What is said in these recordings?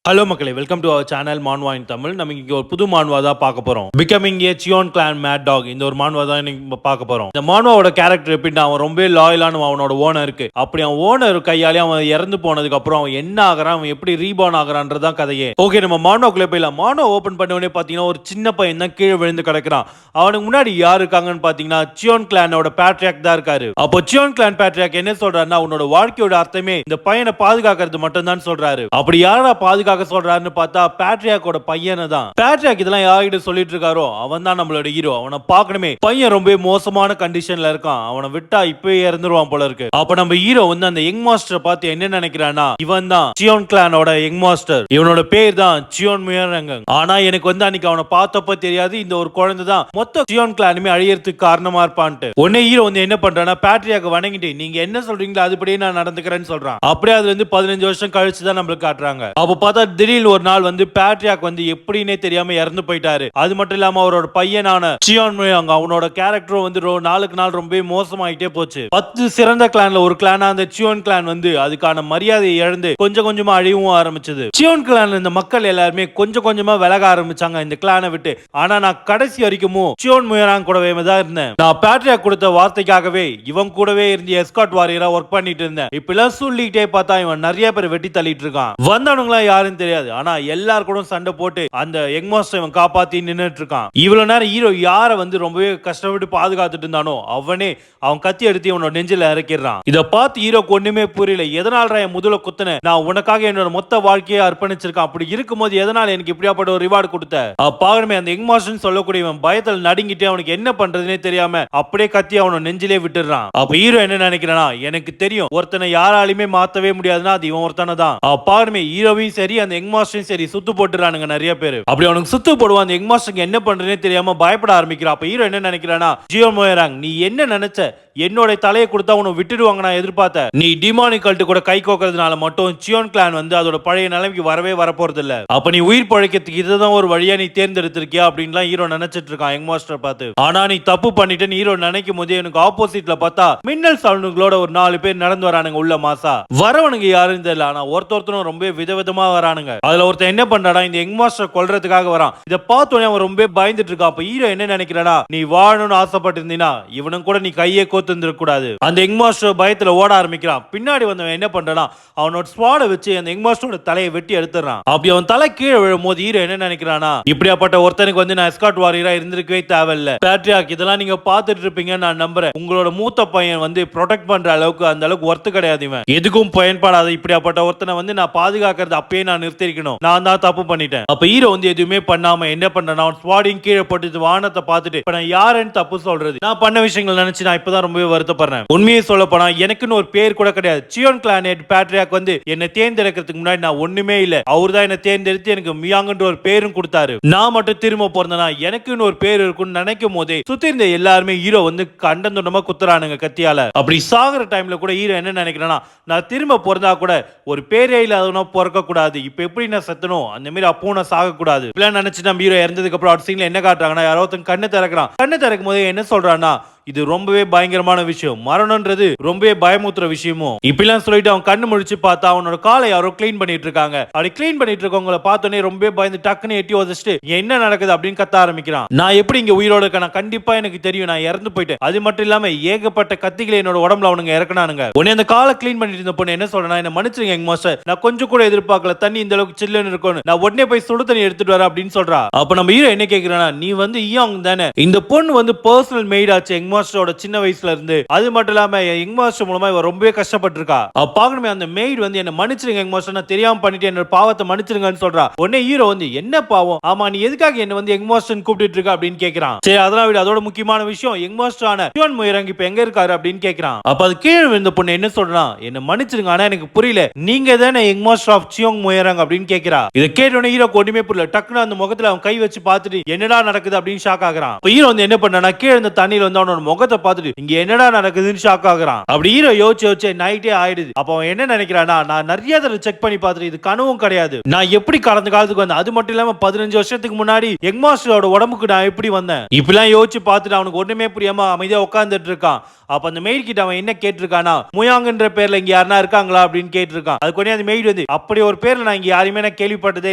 Hello மக்களே, welcome to our channel manhwa in Tamil. நம்ம இங்க ஒரு புது மான்வா தான் பார்க்க போறோம். Becoming a Sion clan mad dog. இந்த ஒரு மான்வா தான் இன்னைக்கு பார்க்க போறோம். இந்த மான்வாவோட கேரக்டர் எப்படின்னா, அவன் ரொம்ப லாயலான அவனோட ஓனருக்கு. அப்படி அவன் ஓனர் கையாலே அவன் இறந்து போனதுக்கு அப்புறம் அவன் என்ன ஆகுறான், அவன் எப்படி ரீபார்ன் ஆகுறான்றதான் கதையே. ஓகே, நம்ம மான்வாக்குள்ளே போயிடலாம். மான்வா ஓபன் பண்ண உடனே பாத்தீங்கன்னா ஒரு சின்ன பையன் தான் கீழே விழுந்து கிடக்குறான். அவனுக்கு முன்னாடி யார் இருக்காங்கன்னு பாத்தீங்கன்னா சியோன் கிளானோட பேட்ரியாக் தான் இருக்காரு. அப்போ சியோன் கிளான் பேட்ரியாக் என்ன சொல்றாருன்னா, உன்னோட வாழ்க்கையோட அர்த்தமே இந்த பையனை பாதுகாக்கிறது மட்டும் தான் சொல்றாரு. அப்படி யாரா பாதுகாக்க சொல்றாருன்னு பார்த்தா பேட்ரியாக்கோட பையனை தான். பேட்ரியாக் இதெல்லாம் யார்கிட்ட சொல்லிட்டு இருக்காரோ அவன் தான் நம்மளோட ஹீரோ. அவனை பார்க்கணுமே. பையன் ரொம்ப மோசமான கண்டிஷன்ல இருக்கான். அவனை விட்டா இப்பவே இறந்துருவான் போல இருக்கு. அப்ப நம்ம ஹீரோ வந்து அந்த யங் மாஸ்டரை பார்த்து என்ன நினைக்கிறானா, இவன் தான் சியோன் கிளானோட யங் மாஸ்டர். இவனோட பேர் தான் சியோன் முயரங்க. ஆனா எனக்கு வந்து அன்னைக்கு அவனை பார்த்தப்ப தெரியாது இந்த ஒரு குழந்தை தான் மொத்த சியோன் கிளானுமே அழியறதுக்கு காரணமா இருப்பான்ட்டு. உடனே ஹீரோ வந்து என்ன பண்றானா, பேட்ரியாக்க வணங்கிட்டு நீங்க என்ன சொல்றீங்களோ அதுபடியே நான் நடந்துக்கிறேன்னு சொல்றான். அப்படியே அதுல இருந்து 15 வருஷம் கழிச்சு தான் நம்மளுக்கு காட்டுறாங்க. அப்ப பார்த்தா திடீர்னு ஒரு நாள் வந்து பேட்ரியாக் வந்து எப்படின்னே தெரியாம இறந்து போயிட்டாரு. அது மட்டும் இல்லாம அவரோட பையனான சியோன் முயரங் அவனோட கேரக்டரும் வந்து நாளுக்கு நாள் ரொம்ப மோசமாயிட்டே போச்சு. 10 சிறந்த கிளான்ல ஒரு கிளானா அந்த சியோன் கிளான் வந்து அதுக்கான மரியாதையை இழந்து கொஞ்சம் கொஞ்சமா அழிவும் ஆரம்பிச்சது. சியோன் கிளான்ல இந்த மக்கள் எல்லாருமே கொஞ்சம் கொஞ்சமா விலக ஆரம்பிச்சாங்க இந்த கிளானை விட்டு. ஆனா நான் கடைசி வரைக்கும் சியோன் முயரங் கூடவே தான் இருந்தேன். நான் பேட்ரியாக் கொடுத்த வார்த்தைக்காகவே இவன் கூடவே இருந்து எஸ்கார்ட் வாரியரா ஒர்க் பண்ணிட்டு இருந்தேன். இப்பெல்லாம் சொல்லிக்கிட்டே பார்த்தா இவன் நிறைய பேர் வெட்டி தள்ளிட்டு இருக்கான். வந்தவனுங்களா யாருன்னு தெரியாது. ஆனா எல்லாரும் கூட சண்டை போட்டு அந்த யங் மாஸ்டர் இவன் காப்பாத்தி நின்னுட்டு இருக்கான். இவ்வளவு நேரம் ஹீரோ யார வந்து ரொம்பவே கஷ்டப்பட்டு பாதுகாத்துட்டு இருந்தானோ அவனே அவன் கத்தி எடுத்து இவனோட நெஞ்சில இறக்கிறான். இத பார்த்து ஹீரோக்கு ஒண்ணுமே புரியல. எதனால என் முதல குத்துன, நான் உனக்காக என்னோட மொத்த வாழ்க்கையை அர்ப்பணிச்சிருக்கேன். அப்படி இருக்கும்போது எதனால எனக்கு இப்படியாப்பட்ட ஒரு ரிவார்டு கொடுத்த பாக்கணுமே. அந்த யங் மாஸ்டர் சொல்லக்கூடிய இவன் பயத்தில் நடுங்கிட்டு அவனுக்கு என்ன பண்றதுனே தெரியாம அப்படியே கத்தி அவனோட நெஞ்சிலே விட்டுறான். அப்ப ஹீரோ என்ன நினைக்கிறானா, எனக்கு தெரியும் ஒருத்தனை யாராலுமே மாத்தவே முடியாதுன்னா அது இவன் ஒருத்தனை தான். பாருமே ஹீரோவையும் சரி அந்த யங் மாஸ்டரும் சரி சுத்து போட்டுறானுங்க நிறைய பேர். அப்படி அவனுக்கு சுத்து போடுவான். அந்த யங் மாஸ்டருக்கு என்ன பண்றதுனே தெரியாம பயப்பட ஆரம்பிக்கிறான். அப்ப ஹீரோ என்ன நினைக்கிறானா, சியோன் முயரங் நீ என்ன நினைச்ச, என்னோட தலையை கொடுத்தா உன்னை விட்டுடுவாங்க நான் எதிர்பார்த்தேன். நீ டிமானிக் கல்ட் கூட கை கோக்கிறதுனால மட்டும் சியோன் கிளான் வந்து அதோட பழைய நிலைமைக்கு வரவே வரப்போறது இல்ல. அப்ப நீ உயிர் பழைக்கிறதுக்கு இதுதான் ஒரு வழியா நீ தேர்ந்தெடுத்திருக்கியா அப்படின்லாம் ஹீரோ நினைச்சிட்டு இருக்கான் யங் மாஸ்டர் பார்த்து. ஆனா நீ தப்பு பண்ணிட்டு ஹீரோ நினைக்கும் போதே எனக்கு ஆப்போசிட்ல பார்த்தா மின்னல் சவுண்டுகளோட ஒரு 4 பேர் நடந்து வரானுங்க உள்ள மாசா. வரவனுங்க யாருன்னு தெரியல. ஆனா ஒருத்தரும் ரொம்ப விதவிதமா வரானுங்க. அதுல ஒருத்தன் என்ன பண்றானா, இந்த யங் மாஸ்டர் கொல்றதுக்காக வரான். இத பார்த்தோன்னே அவன் ரொம்ப பயந்துட்டு இருக்கான். அப்ப ஹீரோ என்ன நினைக்கிறானா, நீ வாழணும்னு ஆசைப்பட்டிருந்தீனா இவனும் கூட நீ கையே கூடாது. அந்த யங் மாஸ்டர் பயத்துல ஓட ஆரம்பிக்கிறான். பின்னாடி வந்தவன் என்ன பண்றானா, அவனோட ஸ்வாட வச்சு அந்த யங் மாஸ்டரோட தலையை வெட்டி எடுத்துறான். அப்படி அவன் தலை கீழே விழும்போது ஹீரோ என்ன நினைக்கிறானா, இப்படியாப்பட்ட ஒருத்தனுக்கு வந்து நான் எஸ்கார்ட் வாரியரா இருந்திருக்கவே தேவையில்ல. பேட்ரியாக் இதெல்லாம் நீங்க பார்த்துட்டு இருப்பீங்க நான் நம்புறேன். உங்களோட மூத்த பையன் வந்து ப்ரொடெக்ட் பண்ற அளவுக்கு அந்த அளவுக்கு ஒர்த்து கிடையாது. இவன் எதுக்கும் பயன்படாத இப்படியாப்பட்ட ஒருத்தனை வந்து நான் பாதுகாக்கிறது அப்பயே நான் நிறுத்திருக்கணும். நான் தான் தப்பு பண்ணிட்டேன். அப்ப ஹீரோ வந்து எதுவுமே பண்ணாம என்ன பண்றானா, அவன் ஸ்வாடிங் கீழே போட்டு வானத்தை பார்த்துட்டு இப்ப நான் யாருன்னு தப்பு சொல்றது, நான் பண்ண விஷயங்கள் நினைச்சு நான் இப்பதான் ரொம்பவே வருத்தப்படுறேன். உண்மையை சொல்ல போனா எனக்குன்னு ஒரு பேர் கூட கிடையாது. சியோன் கிளானேட் பேட்ரியாக் வந்து என்ன தேர்ந்தெடுக்கிறதுக்கு முன்னாடி நான் ஒண்ணுமே இல்ல. அவர் தான் என்ன தேர்ந்தெடுத்து எனக்கு மியாங்கன்ற ஒரு பேரும் கொடுத்தாரு. நான் மட்டும் திரும்ப பிறந்தனா எனக்குன்னு ஒரு பேர் இருக்கும்னு நினைக்கும் போதே சுத்தி இருந்த எல்லாருமே ஹீரோ வந்து கண்டந்துண்டமா குத்துறானுங்க கத்தியால. அப்படி சாகுற டைம்ல கூட ஹீரோ என்ன நினைக்கிறேன்னா, நான் திரும்ப பிறந்தா கூட ஒரு பேரே இல்லாதவனா பிறக்க கூடாது. இப்ப எப்படி நான் செத்தனும் அந்த மாதிரி அப்போ நான் சாக கூடாது. இப்படிலாம் நினைச்சு நம்ம ஹீரோ இறந்ததுக்கு அப்புறம் அடுத்த சீன்ல என்ன காட்டுறாங்கன்னா, யாரோ கண்ணு திறக்கிறான். கண்ணு திறக்கும் போது என்ன சொல்றான்னா, இது ரொம்பவே பயங்கரமான விஷயம். மரணம்ன்றது ரொம்பவே பயமுத்துற விஷயமும். இப்படிலாம் சொல்லிட்டு அவன் கண்ணு முழிச்சு பார்த்தா அவனோட காலை யாரோ கிளீன் பண்ணிட்டு இருக்காங்க. அப்படி கிளீன் பண்ணிட்டு இருக்கவங்கள பார்த்தோன்னே ரொம்ப பயந்து டக்குன்னு எட்டி உதச்சிட்டு என்ன நடக்குது அப்படின்னு கத்த ஆரம்பிக்கிறான். நான் எப்படி இங்க உயிரோட இருக்கேன், நான் கண்டிப்பா எனக்கு தெரியும் நான் இறந்து போயிட்டேன். அது மட்டும் இல்லாம ஏகப்பட்ட கத்திகளை என்னோட உடம்புல அவனுங்க இறக்குனானுங்க. உடனே அந்த காலை கிளீன் பண்ணிட்டு இருந்த பொண்ணு என்ன சொல்றேன்னா, என்ன மன்னிச்சிருங்க யங் மாஸ்டர், நான் கொஞ்சம் கூட எதிர்பார்க்கல தண்ணி இந்த அளவுக்கு சில்லுன்னு இருக்கும்னு. நான் உடனே போய் சுடு தண்ணி எடுத்துட்டு வரேன் அப்படின்னு சொல்றா. அப்ப நம்ம ஹீரோ என்ன கேக்குறானா, நீ வந்து ஈயாங் தானே, இந்த பொண்ணு வந்து பர்சனல் மெய்ட் ஆச்சு யங் மாஸ்டரோட சின்ன வயசுல இருந்து. அது மட்டும் இல்லாம யங் மாஸ்டர் மூலமா இவ ரொம்பவே கஷ்டப்பட்டிருக்கா. பாக்கணுமே அந்த மெய்ட் வந்து என்ன மன்னிச்சிருங்க யங் மாஸ்டர், நான் தெரியாம பண்ணிட்டு என்னோட பாவத்தை மன்னிச்சிருங்கன்னு சொல்றா. உடனே ஹீரோ வந்து என்ன பாவம், ஆமா நீ எதுக்காக என்ன வந்து யங் மாஸ்டர் கூப்பிட்டு இருக்க அப்படின்னு கேக்குறான். சரி அதெல்லாம் விட அதோட முக்கியமான விஷயம் யங் மாஸ்டரான சியோன் முயரங் இப்ப எங்க இருக்காரு அப்படின்னு கேக்குறான். அப்ப அது கீழே விழுந்த பொண்ணு என்ன சொல்றா, என்ன மன்னிச்சிருங்க ஆனா எனக்கு புரியல, நீங்க தானே யங் மாஸ்டர் ஆஃப் சியோங் முயரங் அப்படின்னு கேக்குறா. இத கேட்டோனே ஹீரோக்கு ஒண்ணுமே புரியல. டக்குனு அந்த முகத்துல அவன் கை வச்சு பார்த்துட்டு என்னடா நடக்குது அப்படின்னு ஷாக் ஆகுறான். ஹீரோ வந்து என்ன பண்ணானா, கீழே இந்த தண்ணியில வந்து அவனோட அவனோட முகத்தை பார்த்துட்டு இங்க என்னடா நடக்குதுன்னு ஷாக் ஆகுறான். அப்படி ஹீரோ யோசிச்சு நைட்டே ஆயிடுது. அப்ப அவன் என்ன நினைக்கிறானா, நான் நிறைய தடவை செக் பண்ணி பார்த்துட்டு இது கனவும் கிடையாது, நான் எப்படி கடந்த காலத்துக்கு வந்தேன், அது மட்டும் இல்லாம 15 வருஷத்துக்கு முன்னாடி யங் மாஸ்டரோட உடம்புக்கு நான் எப்படி வந்தேன், இப்படிலாம் யோசிச்சு பார்த்துட்டு அவனுக்கு ஒண்ணுமே புரியாம அமைதியா உட்கார்ந்துட்டு இருக்கான். அப்ப அந்த மெய்ட் கிட்ட அவன் என்ன கேட்டிருக்கானா, முயாங்கன்ற பேர்ல இங்க யாரா இருக்காங்களா அப்படின்னு கேட்டிருக்கான். அது கொஞ்சம் அந்த மெய்ட் வந்து அப்படி ஒரு பேர்ல நான் இங்க யாரையுமே நான் கேள்விப்பட்டதே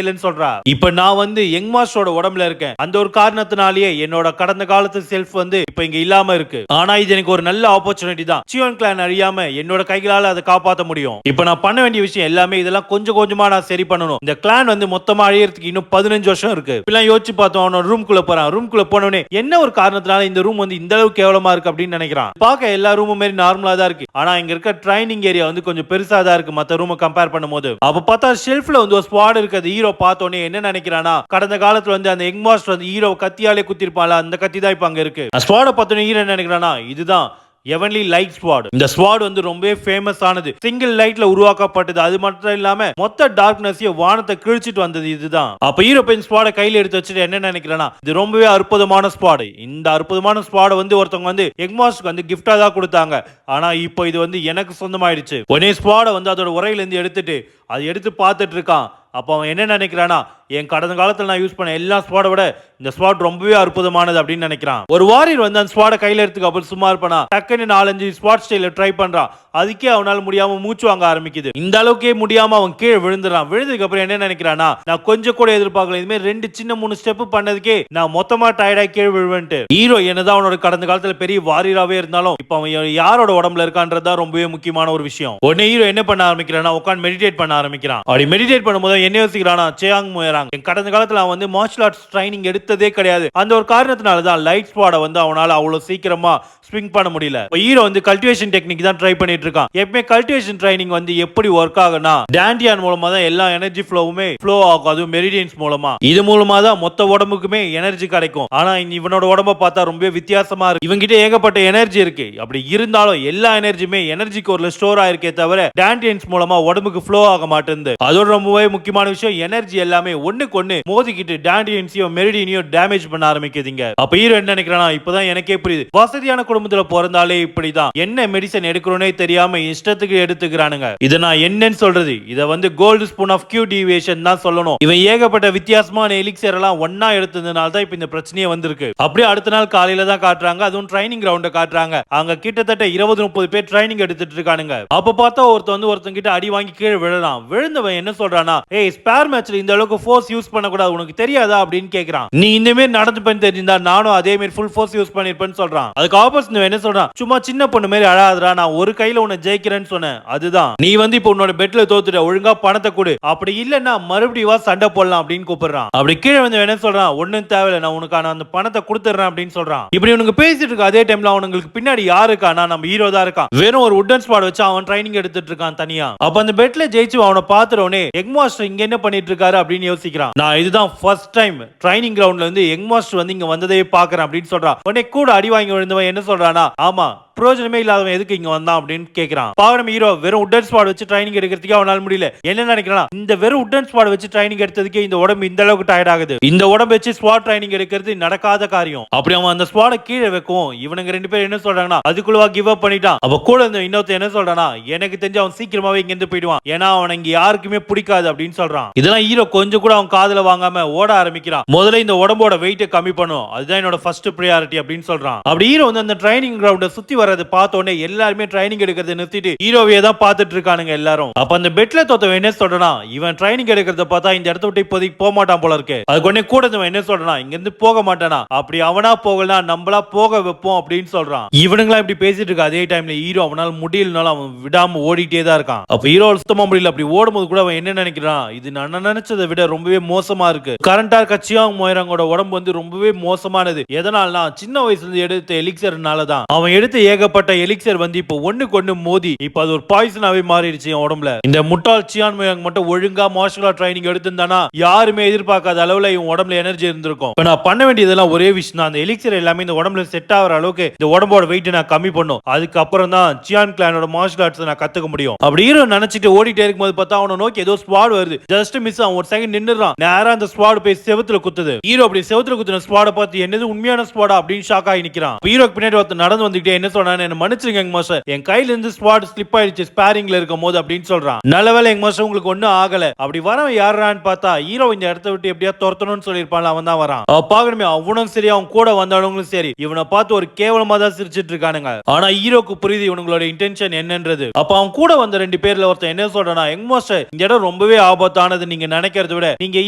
இல்லைன்னு சொல்றா. இப்ப நான் வந்து யங் மாஸ்டரோட உடம்புல இருக்கேன், அந்த ஒரு காரணத்தினாலேயே என்னோட கடந்த காலத்து செல்ஃப் வந்து இப்ப இங்க இல்லாம இருக்கு. ஆனா இது எனக்கு ஒரு நல்ல ஆப்பர்ச்சுனிட்டி தான், சியோன் கிளான் அழியாம என்னோட கைகளால அதை காப்பாற்ற முடியும். இப்ப நான் பண்ண வேண்டிய விஷயம் எல்லாமே இதெல்லாம் கொஞ்சம் கொஞ்சமா நான் சரி பண்ணணும். இந்த கிளான் வந்து மொத்தமா அழியறதுக்கு இன்னும் 15 வருஷம் இருக்கு. இப்பெல்லாம் யோசிச்சு பார்த்தோம். அவனோட ரூம்குள்ள போறான். ரூம்குள்ள போனவனே என்ன ஒரு காரணத்தினால இந்த ரூம் வந்து இந்த அளவுக்கு கேவலமா இருக்கு அப்படின்னு நினைக்கிறான். பார்க்க எல்லா ரூமும் மாதிரி நார்மலா தான் இருக்கு, ஆனா இங்க இருக்க ட்ரைனிங் ஏரியா வந்து கொஞ்சம் பெருசா தான் இருக்கு மத்த ரூமை கம்பேர் பண்ணும்போது. அப்ப பார்த்தா ஷெல்ஃப்ல வந்து ஒரு ஸ்குவாட் இருக்குது. ஹீரோ பார்த்தோன்னே என்ன நினைக்கிறானா, கடந்த காலத்துல வந்து அந்த யங் மாஸ்டர் வந்து ஹீரோ கத்தியாலே குத்திருப்பான்ல, அந்த கத்தி தான் இப்ப அங்க இருக்கு. ஸ்குவாட பார்த்தோன்னே ஹீரோ என்ன நினைக்கிறானா, இதுதான் எவன்லி லைட் ஸ்வாட். இந்த ஸ்வாட் வந்து ரொம்ப ஃபேமஸ் ஆனது, சிங்கிள் லைட்ல உருவாக்கப்பட்டது. அது மட்டும் இல்லாம மொத்த டார்க்னஸையும் வானத்தை கிழிச்சிட்டு வந்தது இதுதான். அப்ப யூரோப்பியன் ஸ்வாட கையில எடுத்து வச்சுட்டு என்ன நினைக்கிறேன்னா, இது ரொம்பவே அற்புதமான ஸ்வாட். இந்த அற்புதமான ஸ்வாட வந்து ஒருத்தவங்க வந்து யங் மாஸ்டருக்கு வந்து கிஃப்டா தான் கொடுத்தாங்க. ஆனா இப்போ இது வந்து எனக்கு சொந்தமாயிடுச்சு. உடனே ஸ்வாட வந்து அதோட உரையில இருந்து எடுத்துட்டு அதை எடுத்து பார்த்துட்டு இருக்கான். அப்போ அவன் என்ன நினைக்கிறானா, என் கடந்த காலத்தில் நான் யூஸ் பண்ண எல்லா ஸ்வாட விட இந்த ஸ்வாட் ரொம்பவே அற்புதமானது அப்படின்னு நினைக்கிறான். ஒரு வாரியர் வந்து அந்த ஸ்வாட கையில எடுத்துக்க அப்புறம் சும்மா இருப்பானா, டக்குன்னு 4-5 ஸ்வாட் ஸ்டைல ட்ரை பண்றான். அதுக்கே அவனால முடியாம மூச்சு வாங்க ஆரம்பிக்குது. இந்த அளவுக்கே முடியாம அவன் கீழே விழுந்துறான். விழுந்ததுக்கு அப்புறம் என்ன நினைக்கிறானா, நான் கொஞ்சம் கூட எதிர்பார்க்கல, இதுமாதிரி 2 சின்ன 3 ஸ்டெப் பண்ணதுக்கே நான் மொத்தமா டயர்டாகி கீழே விழுவேன்ட்டு. ஹீரோ என்னதான் அவனோட கடந்த காலத்துல பெரிய வாரியராவே இருந்தாலும் இப்ப அவன் யாரோட உடம்புல இருக்கான்றதுதான் ரொம்பவே முக்கியமான ஒரு விஷயம். உடனே ஹீரோ என்ன பண்ண ஆரம்பிக்கிறானா, உட்காந்து மெடிடேட் பண்ண ஆரம்பிக்கிறான். அப்படி மெடிடேட் பண்ணும்போது என்ன யோசிக்கிறானா, சியாங் முயராங் என் கடந்த காலத்துல அவன் வந்து மார்ஷல் ஆர்ட்ஸ் ட்ரைனிங் எடுத்ததே கிடையாது. அந்த ஒரு காரணத்தினால தான் லைட் ஸ்வாட வந்து அவனால அவ்வளவு சீக்கிரமா ஸ்விங் பண்ண முடியல. ஹீரோ வந்து கல்டிவேஷன் டெக்னிக் தான் ட்ரை பண்ணிட்டு இருக்கான். எப்பவுமே கல்டிவேஷன் ட்ரைனிங் வந்து எப்படி ஒர்க் ஆகுனா, டாண்டியான் மூலமா தான் எல்லா எனர்ஜி ஃப்ளோவுமே ஃப்ளோ ஆகும், அதுவும் மெரிடியன்ஸ் மூலமா. இது மூலமா தான் மொத்த உடம்புக்குமே எனர்ஜி கிடைக்கும். ஆனா இவனோட உடம்ப பார்த்தா ரொம்ப வித்தியாசமா இருக்கு. இவங்கிட்ட ஏகப்பட்ட எனர்ஜி இருக்கு. அப்படி இருந்தாலும் எல்லா எனர்ஜியுமே எனர்ஜி கோர்ல ஸ்டோர் ஆயிருக்கே தவிர டாண்டியன்ஸ் மூலமா உடம்புக்கு ஃப்ளோ ஆக மாட்டேங்குது. அதோட ரொம்பவே முக்கியமான விஷயம், எனர்ஜி எல்லாமே ஒண்ணுக்கு ஒண்ணு மோதிக்கிட்டு டாண்டியன்ஸையும் மெரிடியனையும் டேமேஜ் பண்ண ஆரம்பிக்குதுங்க. அப்ப ஹீரோ என்ன நினைக்கிறானா, இப்பதான் எனக்கே புரியுது, வசதியான குடும்பத்துல பிறந்தாலே இப்படிதான், என்ன மெடிசன் எடுக்கிறோனே தெரியாம இஷ்டத்துக்கு எடுத்துக்கிறானுங்க. இத நான் என்னன்னு சொல்றது, இத வந்து gold spoon of cultivation தான் சொல்லணும். இவன் ஏகப்பட்ட வித்தியாசமான எலிக்சர் எல்லாம் ஒன்னா எடுத்ததுனால தான் இப்ப இந்த பிரச்சனையே வந்திருக்கு. அப்படியே அடுத்த நாள் காலையில தான் காட்டுறாங்க, அதுவும் ட்ரைனிங் கிரவுண்ட காட்டுறாங்க. அங்க கிட்டத்தட்ட 20-30 பேர் ட்ரைனிங் எடுத்துட்டு இருக்கானுங்க. அப்ப பார்த்தா ஒருத்தன் கிட்ட அடி வாங்கி கீழே விழறான். விழுந்தவன் என்ன சொல்றானா, ஏய் ஸ்பேர் மேட்ச்ல இந்த அளவுக்கு ஃபோர்ஸ் யூஸ் பண்ண கூடாது, உனக்கு தெரியாதா அப்படின்னு கேக்குறான். நீ இந்த மாதிரி நடந்துப்பேன்னு தெரிஞ்சா நானும் அதே மாதிரி ஃபுல் ஃபோர்ஸ் யூஸ் பண்ணிருப்பேன்னு சொல்றான். அதுக்கு ஆப்போசிட் என்ன சொல்றான், சும்மா சின்ன பொண்ணு மாதிரி அழாதடா, நான் ஒரு கையில உன்னை ஜெயிக்கிறேன்னு சொன்னேன், அதுதான் நீ வந்து இப்ப உன்னோட பெட்ல தோத்துட்ட, ஒழுங்கா பணத்தை கொடு, அப்படி இல்லன்னா மறுபடியும் வா சண்டை போடலாம் அப்படின்னு கூப்பிடுறான். அப்படி கீழே வந்து என்ன சொல்றான், ஒண்ணும் தேவையில்லை, நான் உனக்கான அந்த பணத்தை கொடுத்துறேன் அப்படின்னு சொல்றான். இப்படி உனக்கு பேசிட்டு இருக்க அதே டைம்ல அவனுங்களுக்கு பின்னாடி யாரு இருக்கானா, நம்ம ஹீரோ தான் இருக்கான். வெறும் ஒரு உட்டன் ஸ்பாட் வச்சு அவன் ட்ரைனிங் எடுத்துட்டு இருக்கான் தனியா. அப்ப அந்த பெட்ல ஜெயிச்சு அவனை பாத்துறவனே யங் மாஸ்டர் இங்க என்ன பண்ணிட்டு இருக்காரு அப்படின்னு யோசிக்கிறான். நான் இதுதான் ஃபர்ஸ்ட் டைம் ட்ரைனிங் கிரவுண்ட்ல இருந்து யங் மாஸ்டர் வந்து இங்க வந்ததே பாக்குறேன் அப்படின்னு சொல்றான். உடனே கூட அடி வாங்கி விழுந்தவன் என்ன சொல்றானா, ஆமா பிரயோஜனமே இல்லாதவன் எதுக்கு இங்க வந்தான் அப்படின்னு கேக்குறான். பாவனம் ஹீரோ வெறும் உட்டன் ஸ்பாட் வச்சு ட்ரைனிங் எடுக்கிறதுக்கே அவனால முடியல. என்ன நினைக்கிறான், இந்த வெறும் உட்டன் ஸ்பாட் வச்சு ட்ரைனிங் எடுத்ததுக்கே இந்த உடம்பு இந்த அளவுக்கு டயர்ட் ஆகுது, இந்த உடம்பு வச்சு ஸ்பாட் ட்ரைனிங் எடுக்கிறது நடக்காத காரியம். அப்படி அவன் அந்த ஸ்பாட கீழே வைக்கும். இவனுங்க 2 பேரும் என்ன சொல்றாங்கன்னா, அதுக்குள்ளவா கிவ் அப் பண்ணிட்டான். அப்ப கூட இந்த இன்னொருத்த என்ன சொல்றானா, எனக்கு தெரிஞ்சு அவன் சீக்கிரமாவே இங்க இருந்து போயிடுவான், ஏன்னா அவன் இங்க யாருக்குமே பிடிக்காது அப்படின்னு சொல்றான். இதெல்லாம் ஹீரோ கொஞ்சம் கூட அவன் காதுல வாங்காம ஓட ஆரம்பிக்கிறான். முதல்ல இந்த உடம்போட வெயிட்டை கம்மி பண்ணும், அதுதான் என்னோட ஃபர்ஸ்ட் பிரியாரிட்டி அப்படின்னு சொல்றான். அப்படி ஹீரோ வந்து அந்த ட்ரைனிங் கிரவுண்ட சுத்தி வரது பார்த்தோன்னே எல்லாருமே ட்ரைனிங் எடுக்கிறத நிறுத்திட்டு ஹீரோவே தான் பார்த்துட்டு இருக்கானுங்க எல்லாரும். அப்ப அந்த பெட்ல தோத்தவன் என்ன சொல்றானா, இவன் ட்ரைனிங் எடுக்கிறத பார்த்தா இந்த இடத்த விட்டு இப்போதைக்கு போக மாட்டான் போல இருக்கு. அது கொண்டே கூட என்ன சொல்றானா, இங்க இருந்து போக மாட்டானா, அப்படி அவனா போகலனா நம்மளா போக வைப்போம் அப்படின்னு சொல்றான். இவனுங்களா இப்படி பேசிட்டு இருக்க அதே டைம்ல ஹீரோ அவனால முடியலனால அவன் விடாம ஓடிட்டே தான் இருக்கான். அப்ப ஹீரோ சுத்தமா முடியல. அப்படி ஓடும்போது கூட அவன் என்ன நினைக்கிறான், இது நான் நினைச்சதை விட ரொம்பவே மோசமா இருக்கு. கரண்டா இருக்க சியாங் மொயராங்கோட உடம்பு வந்து ரொம்பவே மோசமானது. எதனாலனா சின்ன வயசுல இருந்து எடுத்த எலிக்சர்னால தான். அவன் எடுத்த ஏகப்பட்ட எலிக்சர் வந்து இப்போ ஒண்ணுக்கு ஒண்ணு மோதி இப்போ அது ஒரு பாய்சனாவே மாறிடுச்சு என் உடம்புல. இந்த முட்டாள் சியான் மொயராங் மட்டும் ஒழுங்கா மார்ஷல் ஆர்ட் ட்ரைனிங் எடுத்திருந்தானா யாருமே எதிர்பார்க்காத அளவுல இவன் உடம்புல எனர்ஜி இருந்திருக்கும். இப்ப நான் பண்ண வேண்டியதெல்லாம் ஒரே விஷயம் தான், அந்த எலிக்சர் எல்லாமே இந்த உடம்புல செட் ஆகிற அளவுக்கு இந்த உடம்போட வெயிட் நான் கம்மி பண்ணும். அதுக்கப்புறம் தான் சியான் கிளானோட மார்ஷல் ஆர்ட்ஸ் நான் கத்துக்க முடியும். அப்படி ஹீரோ நினைச்சிட்டு ஓடிட்டே இருக்கும்போது பார்த்தா அவனை நோக்கி ஏதோ ஸ்குவாட் வருது. வருது. ஜஸ்ட் மிஸ் அவன் ஒரு செகண்ட் நின்னுறான். நேரா அந்த ஸ்வாட் போய் செவுத்துல குத்துது. ஹீரோ அப்படி செவுத்துல குத்துன ஸ்வாட பார்த்து என்னது உண்மையான ஸ்வாடா அப்படின்னு ஷாக் ஆகி நிக்கிறான். ஹீரோக்கு பின்னாடி ஒருத்தர் நடந்து வந்துட்டே என்ன சொல்றான், என்ன மன்னிச்சிருங்க எங்க மாஸ்டர், என் கையில இருந்து ஸ்வாட் ஸ்லிப் ஆயிடுச்சு ஸ்பாரிங்ல இருக்கும் போது அப்படின்னு சொல்றான். நல்லவேளை எங்க மாஸ்டர் உங்களுக்கு ஒண்ணும் ஆகல. அப்படி வரவன் யாரான்னு பார்த்தா ஹீரோ இந்த இடத்த விட்டு எப்படியா துரத்தணும்னு சொல்லிருப்பான். அவன் தான் வரான். பாக்கணுமே அவனும் சரி அவன் கூட வந்தவனுங்களும் சரி இவனை பார்த்து ஒரு கேவலமா தான் சிரிச்சிட்டு இருக்கானுங்க. ஆனா ஹீரோக்கு புரியுது இவனுங்களோட இன்டென்ஷன் என்னன்றது. அப்ப அவன் கூட வந்த 2 பேர்ல ஒருத்தன் என்ன சொல்றானா, எங்க மாஸ்டர் இந்த இடம் ரொம்பவே ஆபத்தானது, நீங்க நினைக்கிறத விட நீங்க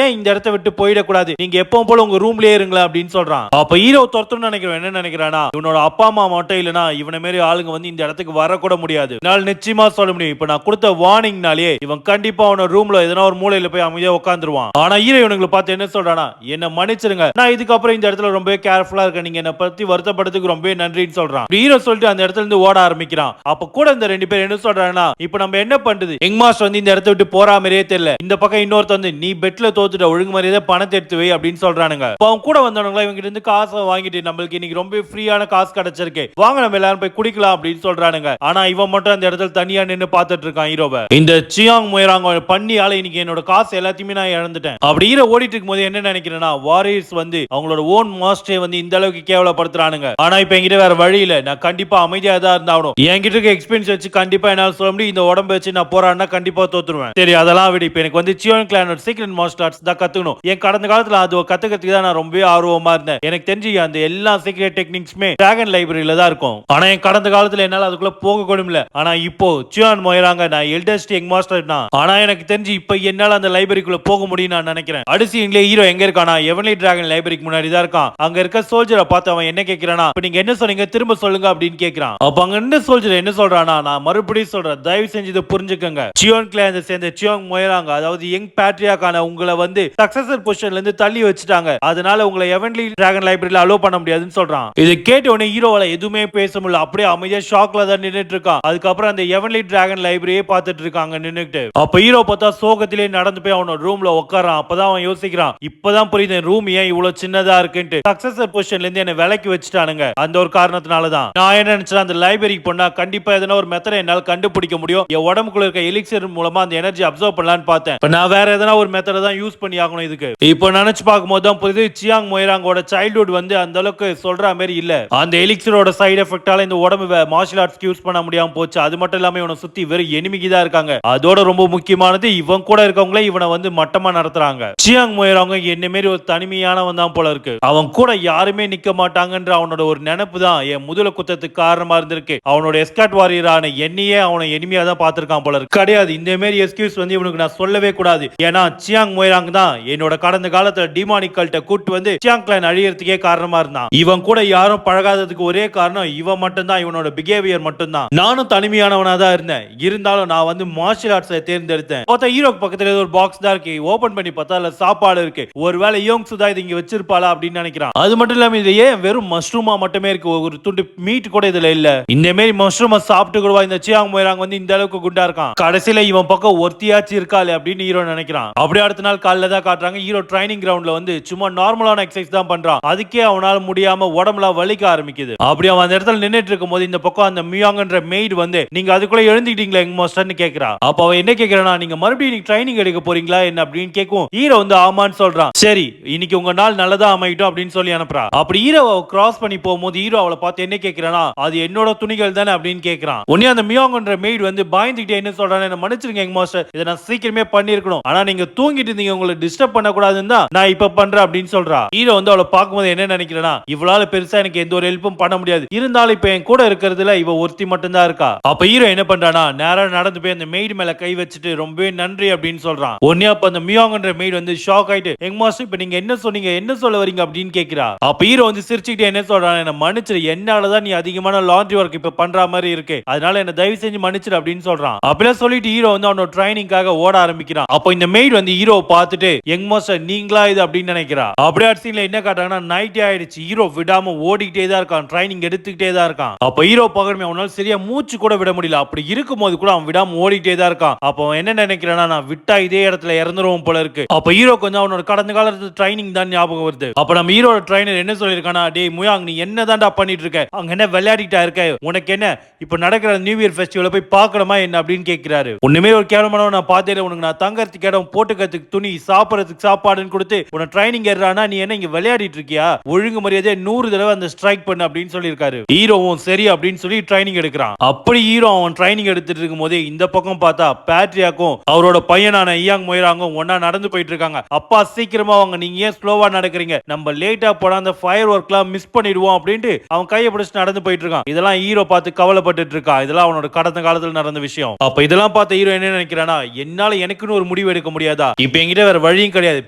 ஏன் இந்த இடத்த விட்டு போயிடக்கூடாது, நீங்க எப்பவும் போல உங்க ரூம்லயே இருங்களா அப்படின்னு சொல்றான். அப்ப ஹீரோ துரத்தணும்னு நினைக்கிறவன் என்ன நினைக்கிறானா, இவனோட அப்பா அம்மா மட்டும் இல்லனா இவனை மாரி ஆளுங்க வந்து இந்த இடத்துக்கு வரக்கூட முடியாது. என்னால் நிச்சயமா சொல்ல முடியும், இப்ப நான் கொடுத்த வார்னிங்னாலே இவன் கண்டிப்பா அவனோட ரூம்ல எதனா ஒரு மூலையில போய் அமைதியா உட்காந்துருவான். ஆனா ஹீரோ இவனுங்களை பார்த்து என்ன சொல்றானா, என்ன மன்னிச்சிருங்க, நான் இதுக்கப்புறம் இந்த இடத்துல ரொம்பவே கேர்ஃபுல்லா இருக்கேன், நீங்க என்ன பத்தி வருத்தப்படுறதுக்கு ரொம்பவே நன்றின்னு சொல்றான். ஹீரோ சொல்லிட்டு அந்த இடத்துல இருந்து ஓட ஆரம்பிக்கிறான். அப்ப கூட இந்த 2 பேர் என்ன சொல்றாங்கன்னா, இப்ப நம்ம என்ன பண்றது, எங் மாஸ்டர் வந்து இந்த இடத்த விட்டு போற மாதிரியே தெரியல, இந்த பக்கம் இன்னொருத்த வந்து நீ பெட்ல தோத்துட்ட, ஒழுங்கு மாதிரியே பணத்தை எடுத்து வை அப்படின்னு சொல்றானுங்க. அவன் கூட வந்தவங்களா இவங்க இருந்து காசை வாங்கிட்டு நம்மளுக்கு இன்னைக்கு ரொம்ப ஃப்ரீயான காசு கிடைச்சிருக்கு, வாங்க நம்ம எல்லாரும் போய் குடிக்கலாம் அப்படின்னு சொல்றானுங்க. ஆனா இவன் மட்டும் அந்த இடத்துல தனியா நின்னு பார்த்துட்டு இருக்கான் ஹீரோவை. இந்த சியாங் மொயராங்க பண்ணியால இன்னைக்கு என்னோட காசு எல்லாத்தையுமே நான் இழந்துட்டேன். அப்படி ஹீரோ ஓடிட்டு இருக்கும்போது என்ன நினைக்கிறேன்னா, வாரியர்ஸ் வந்து அவங்களோட ஓன் மாஸ்டரை வந்து இந்த அளவுக்கு கேவலப்படுத்துறானுங்க. ஆனா இப்ப என்கிட்ட வேற வழி இல்ல, நான் கண்டிப்பா அமைதியா தான் இருந்தாகணும். என்கிட்ட இருக்க எக்ஸ்பீரியன்ஸ் வச்சு கண்டிப்பா என்னால சொல்ல முடியும், இந்த உடம்பு வச்சு நான் போராடினா கண்டிப்பா தோத்துருவேன். சரி அதெல்லாம் விட இப்ப எனக்கு வந்து சியோன் கிளானோட சீக்ரெட் மார்ஷல் ஆர்ட்ஸ் தான் கத்துக்கணும். என் கடந்த காலத்துல அது கத்துக்கிறதுக்கு தான் நான் ரொம்ப ஆர்வமா இருந்தேன். எனக்கு தெரிஞ்சு அந்த எல்லா சீக்ரெட் டெக்னிக்ஸுமே டிராகன் லைப்ரரியில தான் இருக்கும். ஆனா என் கடந்த காலத்துல என்னால அதுக்குள்ள போக கூட இல்ல. ஆனா இப்போ சியான் மொயராங்க நான் எல்டஸ்ட் யங் மாஸ்டர் தான். ஆனா எனக்கு தெரிஞ்சு இப்ப என்னால அந்த லைப்ரரிக்குள்ள போக முடியும் நான் நினைக்கிறேன். அடிசிங்களே ஹீரோ எங்க இருக்கானா, எவன்லி டிராகன் லைப்ரரிக்கு முன்னாடி தான் இருக்கான். அங்க இருக்க சோல்ஜரை பார்த்து அவன் என்ன கேக்குறானா, இப்ப நீங்க என்ன சொன்னீங்க திரும்ப சொல்லுங்க அப்படின்னு கேக்குறான். அப்ப அங்க இருந்த சோல்ஜர் என்ன சொல்றானா, நான் மறுபடியும் சொல்றேன், தயவு செஞ்சு இதை புரிஞ்சுக்கங்க, சியோன் கிளானை சேர்ந்த சியோங் மொயராங்க அதாவது யங் பேட்ரியாக்கான உங்களை வந்து சக்சஸர் பொசிஷன்ல இருந்து தள்ளி வச்சுட்டாங்க, அதனால உங்களை எவன்லி டிராகன் லைப்ரரியில அலோ பண்ண முடியாதுன்னு சொல்றான். இதை கேட்ட உடனே ஹீரோவால எதுவுமே பேச முடியல, அப்படியே அமைதியா ஷாக்ல தான் நின்னுட்டு இருக்கான். அதுக்கப்புறம் அந்த எவன்லி டிராகன் லைப்ரரியே பார்த்துட்டு இருக்காங்க நின்னுட்டு. அப்ப ஹீரோ பார்த்தா சோகத்திலே நடந்து போய் அவனோட ரூம்ல உட்காரான். அப்பதான் அவன் யோசிக்கிறான், இப்பதான் புரியுது ரூம் ஏன் இவ்வளவு சின்னதா இருக்குன்ட்டு. சக்சஸர் பொசிஷன்ல இருந்து என்ன விலக்கி வச்சுட்டானுங்க, அந்த ஒரு காரணத்தினாலதான். நான் என்ன நினைச்சேன், அந்த லைப்ரரிக்கு போனா கண்டிப்பா எதனா ஒரு மெத்தட் என்னால கண்டுபிடிக்க முடியும், என் உடம்புக்குள்ள இருக்க எலிக்சர் மூலமா அந்த எனர்ஜி அப்சர்வ் பண்ணலாம்னு பார்த்தேன். இப்ப நான் வேற எதனா ஒரு மெத்தட தான் யூஸ் பண்ணி ஆகணும் இதுக்கு. இப்போ நினைச்சு பார்க்கும்போது தான் புரியுது, சியாங் மொயராங்கோட சைல்ட்ஹுட் வந்து அந்த அளவுக்கு சொல்ற மாதிரி இல்ல. அந்த எலிக்சரோட சைடு எஃபெக்டால இந்த உடம்பு மார்ஷல் ஆர்ட்ஸ் யூஸ் பண்ண முடியாம போச்சு. அது மட்டும் இல்லாம இவனை சுத்தி வெறும் எனிமிக்கு தான் இருக்காங்க. அதோட ரொம்ப முக்கியமானது இவன் கூட இருக்கவங்களே இவனை வந்து மட்டமா நடத்துறாங்க. சியாங் மொயராங்க என்ன மாதிரி ஒரு தனிமையானவன் தான் போல இருக்கு. அவன் கூட யாருமே நிக்க மாட்டாங்கன்ற அவனோட ஒரு நினைப்பு தான் என் முதல குத்தத்துக்கு காரணமா இருந்திருக்கு. அவனோட எஸ்காட் வாரியரான என்னையே அவனை எனிமையா தான் பார்த்திருக்கான் போல இருக்கு. கிடையாது, இந்த மாதிரி எக்ஸ்கியூஸ் வந்து இவனுக்கு நான் சொல்லவே கூடாது. ஏன்னா சியாங் மொயராங் தான் என்னோட கடந்த காலத்துல டிமானிக் கல்ட்ட கூட்டு வந்து சியாங் கிளான் அழியறதுக்கே காரணமா இருந்தான். இவன் கூட யாரும் பழகாததுக்கு ஒரே காரணம் இவன் மட்டும் தான், இவனோட பிஹேவியர் மட்டும் தான். நானும் தனிமையானவனா தான் இருந்தேன், இருந்தாலும் நான் வந்து மார்ஷல் ஆர்ட்ஸை தேர்ந்தெடுத்தேன். பார்த்தா ஹீரோக்கு பக்கத்துல ஒரு பாக்ஸ் தான் இருக்கு, ஓபன் பண்ணி பார்த்தா அதுல சாப்பாடு இருக்கு. ஒருவேளை யோங் சுதா இது இங்க வச்சிருப்பாளா அப்படின்னு நினைக்கிறான். அது மட்டும் இல்லாம இது ஏன் வெறும் மஷ்ரூமா மட்டுமே இருக்கு, ஒரு துண்டு மீட் கூட இதுல இல்ல. இந்த மாதிரி மஷ்ரூமை சாப்பிட்டு கூட இந்த சியாங் மொயராங் வந்து இந்த அளவுக்கு குண்டா இருக்கான். கடைசியில இவன் பக்கம் ஒருத்தியாச்சு இருக்காளே அப்படின்னு ஹீரோ நினைக்கிறான். அப்படியே அடுத்த நாள் காலையில தான் காட்டுறாங்க, ஹீரோ ட்ரைனிங் கிரவுண்ட்ல வந்து சும்மா நார்மலான எக்ஸசைஸ் தான் பண்றான். அதுக்கே அவனால முடியாம உடம்புல வலிக்க ஆரம்பிக்குது. அப்படி அவன் அந்த இடத்துல நின்னுட்டு இருக்கும் போது இந்த பக்கம் அந்த மியாங்கன்ற மெய்ட் வந்து நீங்க அதுக்குள்ள எழுந்துட்டீங்களா எங்க மாஸ்டர்னு கேக்குறா. அப்ப அவன் என்ன கேக்குறானா, நீங்க மறுபடியும் ட்ரைனிங் எடுக்க போறீங்களா என்ன அப்படின்னு கேட்கும். ஹீரோ வந்து ஆமான்னு சொல்றான். சரி இன்னைக்கு உங்க நாள் நல்லதா அமையட்டும் அப்படின்னு சொல்லி அனுப்புறா. அப்படி ஹீரோ கிராஸ் பண்ணி போகும்போது ஹீரோ அவளை பார்த்து என்ன கேக்குறானா, அது என்னோட துணிகள் தானே அப்படின்னு கேக்குறான். உடனே அந்த மியாங்கன்ற மெய்ட் வந்து பயந்துகிட்டே என்ன சொல்றானே, என்ன மன்னிச்சிருங்க எங்க மாஸ்டர், இதை நான் சீக்கிரமே பண்ணிருக்கணும், ஆனா நீங்க தூங்கிட்டு இருந்தீங்க, உங்களை டிஸ்டர்ப் பண்ண கூடாதுன்னு தான் நான் இப்ப பண்றேன் அப்படின்னு சொல்றா. ஹீரோ வந்து அவளை பார்க்கும்போது என்ன நினைக்கிறேன்னா, இவளால பெருசா எனக்கு எந்த ஒரு ஹெல்ப்பும் பண்ண முடியாது, இருந்தாலும் இப்ப என் கூட இருக்கிறதுல இவ ஒருத்தி மட்டும் தான் இருக்கா. அப்ப ஹீரோ என்ன பண்றானா, நேரா நடந்து போய் அந்த மெய்ட் மேல கை வச்சுட்டு ரொம்பவே நன்றி அப்படின்னு சொல்றான். உடனே அப்ப அந்த மியாங்கன்ற மெய்ட் வந்து ஷாக் ஆயிட்டு, எங்க மாஸ்டர் இப்ப நீங்க என்ன சொன்னீங்க, என்ன சொல்ல வரீங்க அப்படின்னு கேக்குறா. அப்ப ஹீரோ வந்து சிரிச்சுக்கிட்டு என்ன சொல்றான், என்ன மன்னிச்சிரு, என்னாலதான் நீ அதிகமான லாண்ட்ரி ஒர்க் இப்ப பண்ற மாதிரி இருக்கு, அதனால என்ன தயவு செஞ்சு மன்னிச்சிரு அப்படின்னு சொல்றான். அப்படிலாம் சொல்லிட்டு ஹீரோ வந்து அவனோட ட்ரைனிங்காக ஓட ஆரம்பிக்கிறான். அப்போ இந்த மெய்ட் வந்து ஹீரோ பார்த்துட்டு யங் மாஸ்டர் நீங்களா இது அப்படின்னு நினைக்கிறா. அப்படியே சீன்ல என்ன காட்டுறாங்கன்னா, நைட்டே ஆயிடுச்சு, ஹீரோ விடாம ஓடிக்கிட்டே தான் இருக்கான், ட்ரைனிங் எடுத்துக்கிட்டே தான் இருக்கான். அப்ப ஹீரோ பகமே அவனால சரியா மூச்சு கூட விட முடியல. அப்படி இருக்கும் போது கூட அவன் விடாம ஓடிக்கிட்டே தான் இருக்கான். அப்போ அவன் என்ன நினைக்கிறானா, நான் விட்டா இதே இடத்துல இறந்துருவோம் போல இருக்கு. அப்ப ஹீரோ கொஞ்சம் அவனோட கடந்த காலத்து ட்ரைனிங் தான் ஞாபகம் வருது. அப்ப நம்ம ஹீரோட ட்ரைனர் என்ன சொல்லிருக்கானா, டேய் முயாங் நீ என்னதான்டா பண்ணிட்டு இருக்க, அங்க என்ன விளையாடிட்டா இருக்க, உனக்கு என்ன இப்ப நடக்கிற நியூ இயர் ஃபெஸ்டிவலை போய் பார்க்கணுமா என்ன அப்படின்னு கேட்கிறாரு. ஒண்ணுமே ஒரு கேவலமானவன் நான் பார்த்தேன், உனக்கு நான் தங்கறதுக்கு இடம், போட்டுக்கிறதுக்கு துணி, சாப்பிடறதுக்கு சாப்பாடுன்னு கொடுத்து உன ட்ரைனிங் ஏறானா நீ என்ன இங்க விளையாடிட்டு இருக்கியா? ஒழுங்கு மரியாதை 100 தடவை அந்த ஸ்ட்ரைக் பண்ணு அப்படின்னு சொல்லியிருக்காரு. ஹீரோவும் சரி அப்படின்னு சொல்லி ட்ரைனிங் எடுக்கிறான். அப்படி ஹீரோ அவன் ட்ரைனிங் எடுத்துட்டு இருக்கும் போதே இந்த பக்கம் பார்த்தா பேட்ரியாக்கும் அவரோட பையனான இயாங் மொய்ராங்கும் ஒன்னா நடந்து போயிட்டு இருக்காங்க. அப்பா சீக்கிரமா வாங்க, நீங்க ஏன் ஸ்லோவா நடக்கிறீங்க? நம்ம லேட்டா போனா அந்த ஃபயர் ஒர்க்லாம் மிஸ் பண்ணிடுவோம் அப்படின்ட்டு அவன் கையை பிடிச்சு நடந்து போயிட்டு இருக்கான். இதெல்லாம் ஹீரோ பார்த்து கவலைப்பட்டு இருக்கான். இதெல்லாம் அவனோட கடந்த காலத்தில் நடந்த விஷயம். அப்ப இதெல்லாம் பார்த்த ஹீரோ என்ன நினைக்கிறானா, என்னால எனக்குன்னு ஒரு முடிவு எடுக்க முடியாதா? இப்ப என்கிட்ட வேற வழியும் கிடையாது.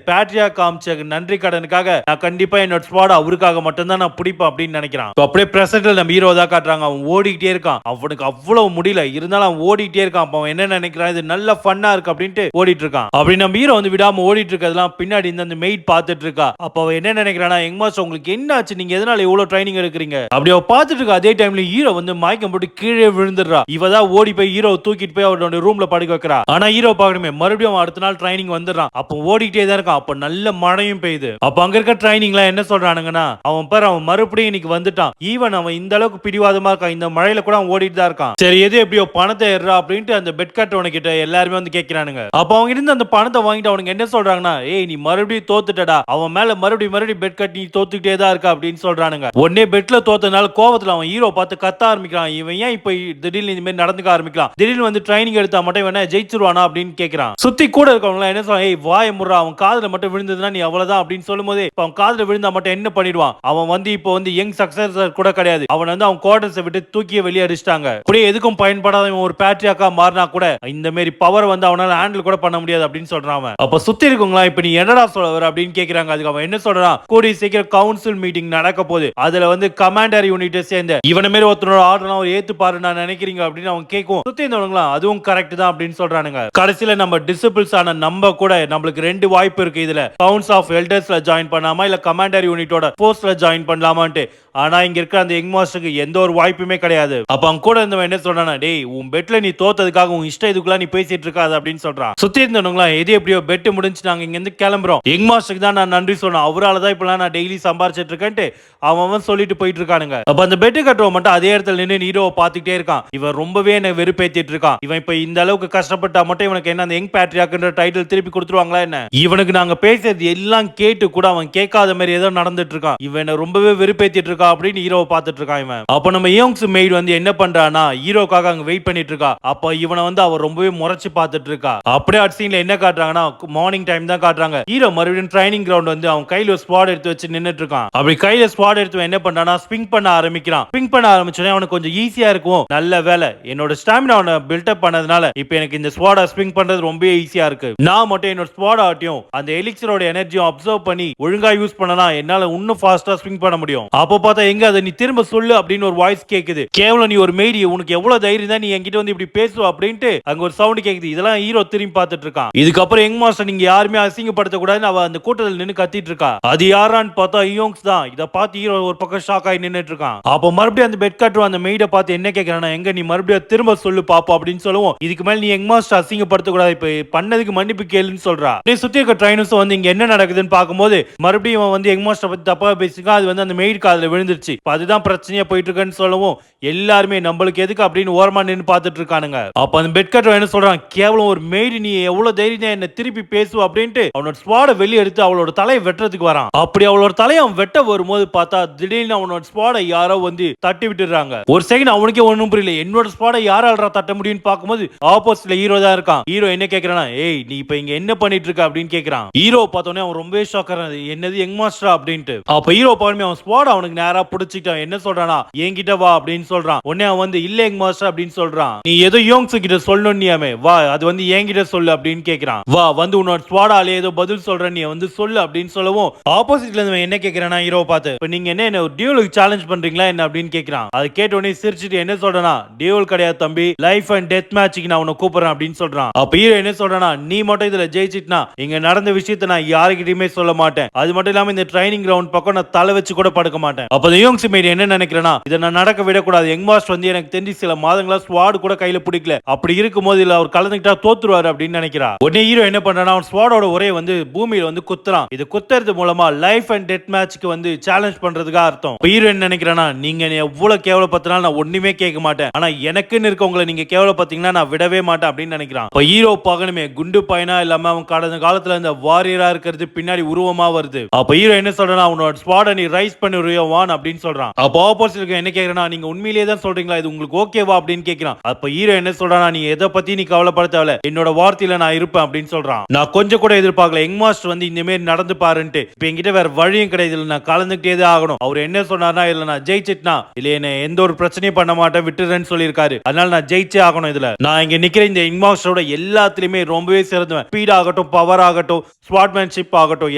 பேட்ரியா காமிச்ச நன்றி கடனுக்காக நான் கண்டிப்பா என்னோட ஸ்குவாட் அவருக்காக மட்டும்தான் நான் பிடிப்பேன் அப்படின்னு நினைக்கிறான். அப்படியே பிரசன்ட்ல நம்ம ஹீரோ தான் காட்டுறாங்க. அவன் ஓடிக்கிட்டே இருக்கான். அவனுக்கு அவ்வளவு முடியல, இருந்தாலும் அவன் ஓடிக்கிட்டே இருக்கான். அவன் என்ன நினைக்கிறான், இது நல்ல ஃபன்னா இருக்கு அப்படின்ட்டு ஓடிட்டு இருக்கான். அப்படி நம்ம ஹீரோ வந்து விடாம ஓடிட்டு இருக்கிறதெல்லாம் பின்னாடி இந்த மெய்ட் பார்த்துட்டு இருக்கா. அப்ப அவன் என்ன நினைக்கிறானா, எங்மாஸ் உங்களுக்கு என்ன ஆச்சு? நீங்க எதனால இவ்வளவு ட்ரைனிங் எடுக்கிறீங்க? அப்படி அவ பார்த்துட்டு இருக்கா. அதே டைம்ல ஹீரோ வந்து மயக்கம் போட்டு கீழே விழுந்துடுறா. இவதான் ஓடி போய் ஹீரோ தூக்கிட்டு போய் அவரோட ரூம்ல படுக்க வைக்கிறா. ஆனா ஹீரோ பாக்கணுமே, மறுபடியும் அவன் அடுத்த நாள் ட்ரைனிங் வந்துடுறான். அப்ப ஓடிட்டே தான் இருக்கான். அப்ப நல்ல மழையும் பெய்யுது. அப்ப அங்க இருக்க ட்ரைனிங்லாம் என்ன சொல்றானுங்கன்னா, அவன் மறுபடியும் இன்னைக்கு வந்துட்டான். ஈவன் அவன் இந்த அளவுக்கு பிடிவாதமா இருக்கான். இந்த மழையில கூட அவன் ஓடிட்டு தான் இருக்கான். சரி எது எப்படியோ பணத்தை ஏறா அப்படின்ட்டு அந்த பெட் கட்டவன கிட்ட எல்லாருமே வந்து கேட்கிறானுங்க. அப்ப அவங்க இருந்து அந்த பணத்தை வாங்கிட்டு அவனுக்கு என்ன சொல்றாங்கன்னா, ஏய் நீ மறுபடியும் தோத்துட்டடா, அவன் மேல மறுபடியும் பெட் கட்டி தோத்துக்கிட்டே தான் இருக்கா அப்படின்னு சொல்றானுங்க. உடனே பெட்ல தோத்தனால கோவத்துல அவன் ஹீரோ பார்த்து கத்த ஆரம்பிக்கிறான். இவன் ஏன் இப்ப திடீர்னு இந்த மாதிரி நடந்துக்க ஆரம்பிக்கலாம்? திடீர்னு வந்து ட்ரைனிங் எடுத்தா மட்டும் இவன் ஜெயிச்சிருவானா அப்படின்னு கேட்கிறான். சுத்தி கூட இருக்கவங்க என்ன சொல்றான், ஏய் வாய முறா, அவன் காதுல மட்டும் விழுந்ததுன்னா நீ அவ்வளவுதான் அப்படின்னு சொல்லும் போதே அவன் காதுல விழுந்தா மட்டும் என்ன பண்ணிடுவான்? அவன் வந்து இப்போ வந்து யங் சக்சஸர் கூட கிடையாது. அவன் வந்து அவன் குவார்டர்ஸை விட்டு தூக்கிய வெளியே அடிச்சிட்டாங்க. அப்படியே எதுக்கும் பயன்படாத ஒரு பேட்ரியாக்கா மாறினா கூட இந்த மாதிரி பவர் வந்து அவனால ஹேண்டில் கூட பண்ண முடியாது அப்படின்னு சொல்றான். அப்ப சுத்தி இருக்கவங்களா இப்ப நீ என்னடா சொல்ல வர அப்படின்னு கேக்குறாங்க. அதுக்கு அவன் என்ன சொல்றான், கூடிய சீக்கிரம் கவுன்சில் மீட்டிங் நடக்க போகுது, அதுல வந்து கமாண்டர் யூனிட்டை சேர்ந்த இவன மாதிரி ஒருத்தனோட ஆர்டர் ஒரு ஏத்து பாரு நான் நினைக்கிறீங்க அப்படின்னு அவன் கேட்கும். சுத்தி இருந்தவங்களா அதுவும் கரெக்ட் தான் அப்படின்னு சொல்றானுங்க. கடைசியில நம்ம டிசிபிள்ஸ் ஆன நம்ம கூட நம்மளுக்கு 2 வாய்ப்பு இருக்கு. இதுல கவுன்ஸ் ஆஃப் எல்டர்ஸ்ல ஜாயின் பண்ணாமா இல்ல கமாண்டர் யூனிட்டோட போஸ்ட்ல ஜாயின் பண்ணலாமான்ட்டு. ஆனா இங்க இருக்க அந்த யங் மாஸ்டருக்கு எந்த ஒரு வாய்ப்புமே கிடையாது. அப்ப அவங்க கூட இருந்தவன் என்ன சொல்றானா, டேய் உன் பெட்ல நீ தோத்ததுக்காக உன் இஷ்டம் இதுக்குள்ள நீ பேசிட்டு இருக்காது அப்படின்னு சொல்றான். சுத்தி இருந்தவங்களா எது எப்படியோ பெட் முடிஞ்சு நாங்க இங்க இருந்து கிளம்புறோம், யங் மாஸ்டருக்கு தான் நான் நன்றி சொன்னேன், அவரால் தான் இப்பெல்லாம் நான் டெய்லி சம்பாரிச்சிட்டு இருக்கேன்ட்டு அவன் சொல்லிட்டு போயிட்டு இருக்கானுங்க. அப்ப அந்த பெட்டு கட்டுறவன் மட்டும் அதே இடத்துல நின்று ஹீரோவை பார்த்துட்டே இருக்கான். இவன் ரொம்பவே என்ன வெறுப்பேத்திட்டு இருக்கான். இவன் இப்ப இந்த அளவுக்கு கஷ்டப்பட்டா மட்டும் இவனுக்கு என்ன அந்த யங் பேட்ரியாக்ன்ற டைட்டில் திருப்பி கொடுத்துருவாங்களா என்ன? இவனுக்கு நாங்க பேசுறது எல்லாம் கேட்டு கூட அவன் கேட்காத மாதிரி ஏதோ நடந்துட்டு இருக்கான். இவன் ரொம்பவே வெறுப்பேத்திட்டு இருக்கா அப்படின்னு ஹீரோவை பார்த்துட்டு இருக்கான் இவன். அப்ப நம்ம யோங்ஸ் மெய்ட் வந்து என்ன பண்றானா, ஹீரோக்காக அங்க வெயிட் பண்ணிட்டு இருக்கா. அப்ப இவனை வந்து அவ ரொம்பவே முறைச்சு பார்த்துட்டு இருக்கா. அப்படியே அடுத்த சீன்ல என்ன காட்டுறாங்கன்னா, மார்னிங் டைம் தான் காட்டுறாங்க. ஹீரோ மறுபடியும் ட்ரைனிங் கிரவுண்ட் வந்து அவன் கையில ஒரு ஸ்குவாட் எடுத்து வச்சு நின்னுட்டு இருக்கான். அப்படி கையில ஸ்குவாட் எடுத்து என்ன பண்றானா, ஸ்விங் பண்ண ஆரம்பிக்கிறான். ஸ்விங் பண்ண ஆரம்பிச்சோடனே அவனுக்கு கொஞ்சம் ஈஸியா இருக்கும். நல்ல வேலை என்னோட ஸ்டாமினா அவனை பில்ட் அப் பண்ணதுனால இப்போ எனக்கு இந்த ஸ்குவாட ஸ்விங் பண்றது ரொம்ப ஈஸியா இருக்கு. நான் மட்டும் என்னோட ஸ்குவாட் ஆட்டியும் அந்த எலிக்சரோட எனர்ஜியும் அப்சர்வ் பண்ணி ஒழுங்கா யூஸ் பண்ணனா என்னால இன்னும் ஃபாஸ்டா ஸ்விங் பண்ண முடியும். அப்போ பார்த்தா எங்க அதை நீ திரும்ப சொல்லு அப்படின்னு ஒரு வாய்ஸ் கேக்குது. கேவலம் நீ ஒரு மெய்டி, உனக்கு எவ்வளவு தைரியம் தான் நீ என்கிட்ட வந்து இப்படி பேசுவ அப்படின்ட்டு அங்க ஒரு சவுண்ட் கேக்குது. இதெல்லாம் ஹீரோ திரும்பி பார்த்துட்டு இருக்கான். இதுக்கப்புறம் யங் மாஸ்டர் நீங்க யாருமே அசிங்கப்படுத்த கூடாதுன்னு அவ அந்த கூட்டத்தில் நின்னு கத்திட்டு இருக்கா. அது யாரான்னு பார்த்தா யோங்ஸ் தான். இத பார்த்து ஹீரோ ஒரு பக்கம் ஷாக் ஆகி நின்னுட்டு இருக்கான். அப்ப மறுபடியும் அந்த பெட் கட்டர் அந்த மெய்ட பார்த்து என்ன கேக்குறானா, எங்க நீ மறுபடியும் திரும்ப சொல்லு பாப்போம் அப்படின்னு சொல்லுவோம். இதுக்கு மேல நீ யங் மாஸ்டர் அசிங்கப்படுத்த கூடாது, இப்ப பண்ணதுக்கு மன்னிப்பு கேளுன்னு சொல்றா. சுத்தி இருக்க ட்ரைனர்ஸ் வந்து இங்க என்ன நடக்குதுன்னு பார்க்கும்போது மறுபடியும் வந்து யங் மாஸ்டர் பத்தி தப்பா பேசிருக்கா. அது வந்து அந்த மெய்ட் காதுல விழுந்துருச்சு. அதுதான் பிரச்சனையா போயிட்டு இருக்குன்னு சொல்லவும் எல்லாருமே நம்மளுக்கு எதுக்கு அப்படின்னு ஓரமா நின்னு பார்த்துட்டு இருக்கானுங்க. அப்ப அந்த பெட் கட்டர் என்ன சொல்றான், கேவலம் ஒரு மெய்டு, நீ எவ்வளவு தைரியம் என்ன திருப்பி பேசுவ அப்படின்ட்டு அவனோட ஸ்குவாட வெளிய எடுத்து அவளோட தலையை வெட்டுறதுக்கு வரான். அப்படி அவளோட தலையை அவன் வெட்ட வரும்போது பார்த்தா திடீர்னு அவனோட ஸ்குவாட யாரோ வந்து தட்டி விட்டுறாங்க. ஒரு செகண்ட் அவனுக்கே ஒண்ணும் புரியல, என்னோட ஸ்குவாட யாரால்ரா தட்ட முடியும்னு பார்க்கும்போது ஆப்போசிட்ல ஹீரோ தான் இருக்கான். ஹீரோ என்ன கேக்குறானா, ஏய் நீ இப்ப இங்க என்ன பண்ணிட்டு இருக்க அப்படின்னு கேக்குறான். ஹீரோ பார்த்தோன்னே அவன் ரொம்பவே ஷாக் ஆறான், என்னது யங் மாஸ்டரா அப்படின்ட்டு. அப்ப ஹீரோ பாருமே அவன் ஸ்குவாட அவனுக்கு நேரா புடிச்சிட்டான். என்ன சொல்றானா, என்கிட்ட வா அப்படின்னு சொல்றான். உடனே அவன் வந்து இல்ல யங் மாஸ்டர் அப்படின்னு சொல்றான். நீ ஏதோ யோங்ஸ் கிட்ட சொல்லணும்னியாமே, வா அது வந்து என்கிட்ட சொல்லு அப்படின்னு கேக்குறான். வா வந்து உன்னோட ஸ்குவாடால ஏதோ பதில் சொல்ற, நீ வந்து சொல்லு அப்படின்னு சொல்லவும் ஆப்போசிட்ல இருந்து என்ன கேக்குறானா ஹீரோ பார்த்து, இப்ப நீங்க என்ன ஒரு டியூலுக்கு சேலஞ்ச் பண்றீங்களா என்ன அப்படின்னு கேக்குறான். அது கேட்ட உடனே சிரிச்சிட்டு என்ன சொல்றானா, டியூல் கிடையாது தம்பி, லைஃப் அண்ட் டெத் மேட்ச்க்கு நான் உன்னை கூப்பிடுறேன் அப்படின்னு சொல்றான். அப்ப ஹீரோ என்ன சொல்றானா, நீ மட்டும் இதுல ஜெயிச்சிட்டனா இங்க நடந்த விஷயத்தை நான் யாருக்கிட்டயுமே சொல்ல மாட்டேன், அது மட்டும் இல்லாம இந்த ட்ரைனிங் கிரவுண்ட் பக்கம் நான் தலை வச்சு கூட படுக்க மாட்டேன். அப்ப யோங்ஸ் மெய்ட் என்ன நினைக்கிறேன்னா, இதை நான் நடக்க விடக்கூடாது. யங் மாஸ்டர் வந்து எனக்கு தெரிஞ்சு சில மாதங்களா ஸ்குவாட் கூட கையில பிடிக்கல, அப்படி இருக்கும்போது இல்ல அவர் கலந்துக்கிட்டா தோத்துருவாரு அப்படின்னு நினைக்கிறா. உடனே ஹீரோ என்ன பண்றானா, அவன் ஸ்குவாடோட ஒரே வந்து பூமியில வந்து குத்துறான். இது குத்துறது மூலமா லைஃப் அண்ட் டெத் மேட்ச்க்கு வந்து சேலஞ்ச் பண்றதுக்கு அர்த்தம். ஹீரோ என்ன நினைக்கிறானா, நீங்க எவ்வளவு கேவலப்படுத்தினாலும் நான் ஒண்ணுமே கேட்க மாட்டேன், ஆனா எனக்குன்னு இருக்கவங்களை நீங்க கேவலப்படுத்தீங்கன்னா நான் விடவே மாட்டேன் அப்படின்னு நினைக்கிறான். இப்ப ஹீரோ பகனுமே குண்டு பையனா இல்லாம அவன் கடந்த காலத்துல இந்த வாரியரா இருக்கிறது பின்னாடி உருவமா வருது. அப்ப ஹீரோ என்ன சொல்றானா, அவனோட ஸ்குவாட நீ ரைஸ் பண்ணிடுறியோ வான் அப்படின்னு சொல்றான். அப்ப ஆப்போசிட்ல என்ன கேக்குறானா, நீங்க உண்மையிலேயே தான் சொல்றீங்களா, இது உங்களுக்கு ஓகேவா அப்படின்னு கேக்குறான். அப்ப ஹீரோ என்ன சொல்றானா, நீ எதை பத்தி நீ கவலைப்பட தேவையில்ல, என்னோட வார்த்தையில நான் இருப்பேன் அப்படின்னு சொல்றான். நான் கொஞ்சம் கூட எதிர்பார்க்கல யங் மாஸ்டர் வந்து இந்த மாதிரி நடந்து பாருன்ட்டு. இப்ப என்கிட்ட வேற வழியும் கிடையாது, இல்ல நான் கலந்துக்கிட்டே தான் ஆகணும். அவர் என்ன சொன்னார்னா, இல்ல நான் ஜெயிச்சிட்டா இல்ல என்ன எந்த ஒரு பிரச்சனையும் பண்ண மாட்டேன் விட்டுறேன்னு சொல்லியிருக்காரு. அதனால நான் ஜெயிச்சே ஆகணும். இதுல நான் இங்க நிக்கிற இந்த யங் மாஸ்டரோட எல்லாத்துலயுமே ரொம்பவே சிறந்தவன். ஸ்பீட் ஆகட்டும், பவர் ஆகட்டும், ஸ்வாட்மேன்ஷிப் ஆகட்டும்,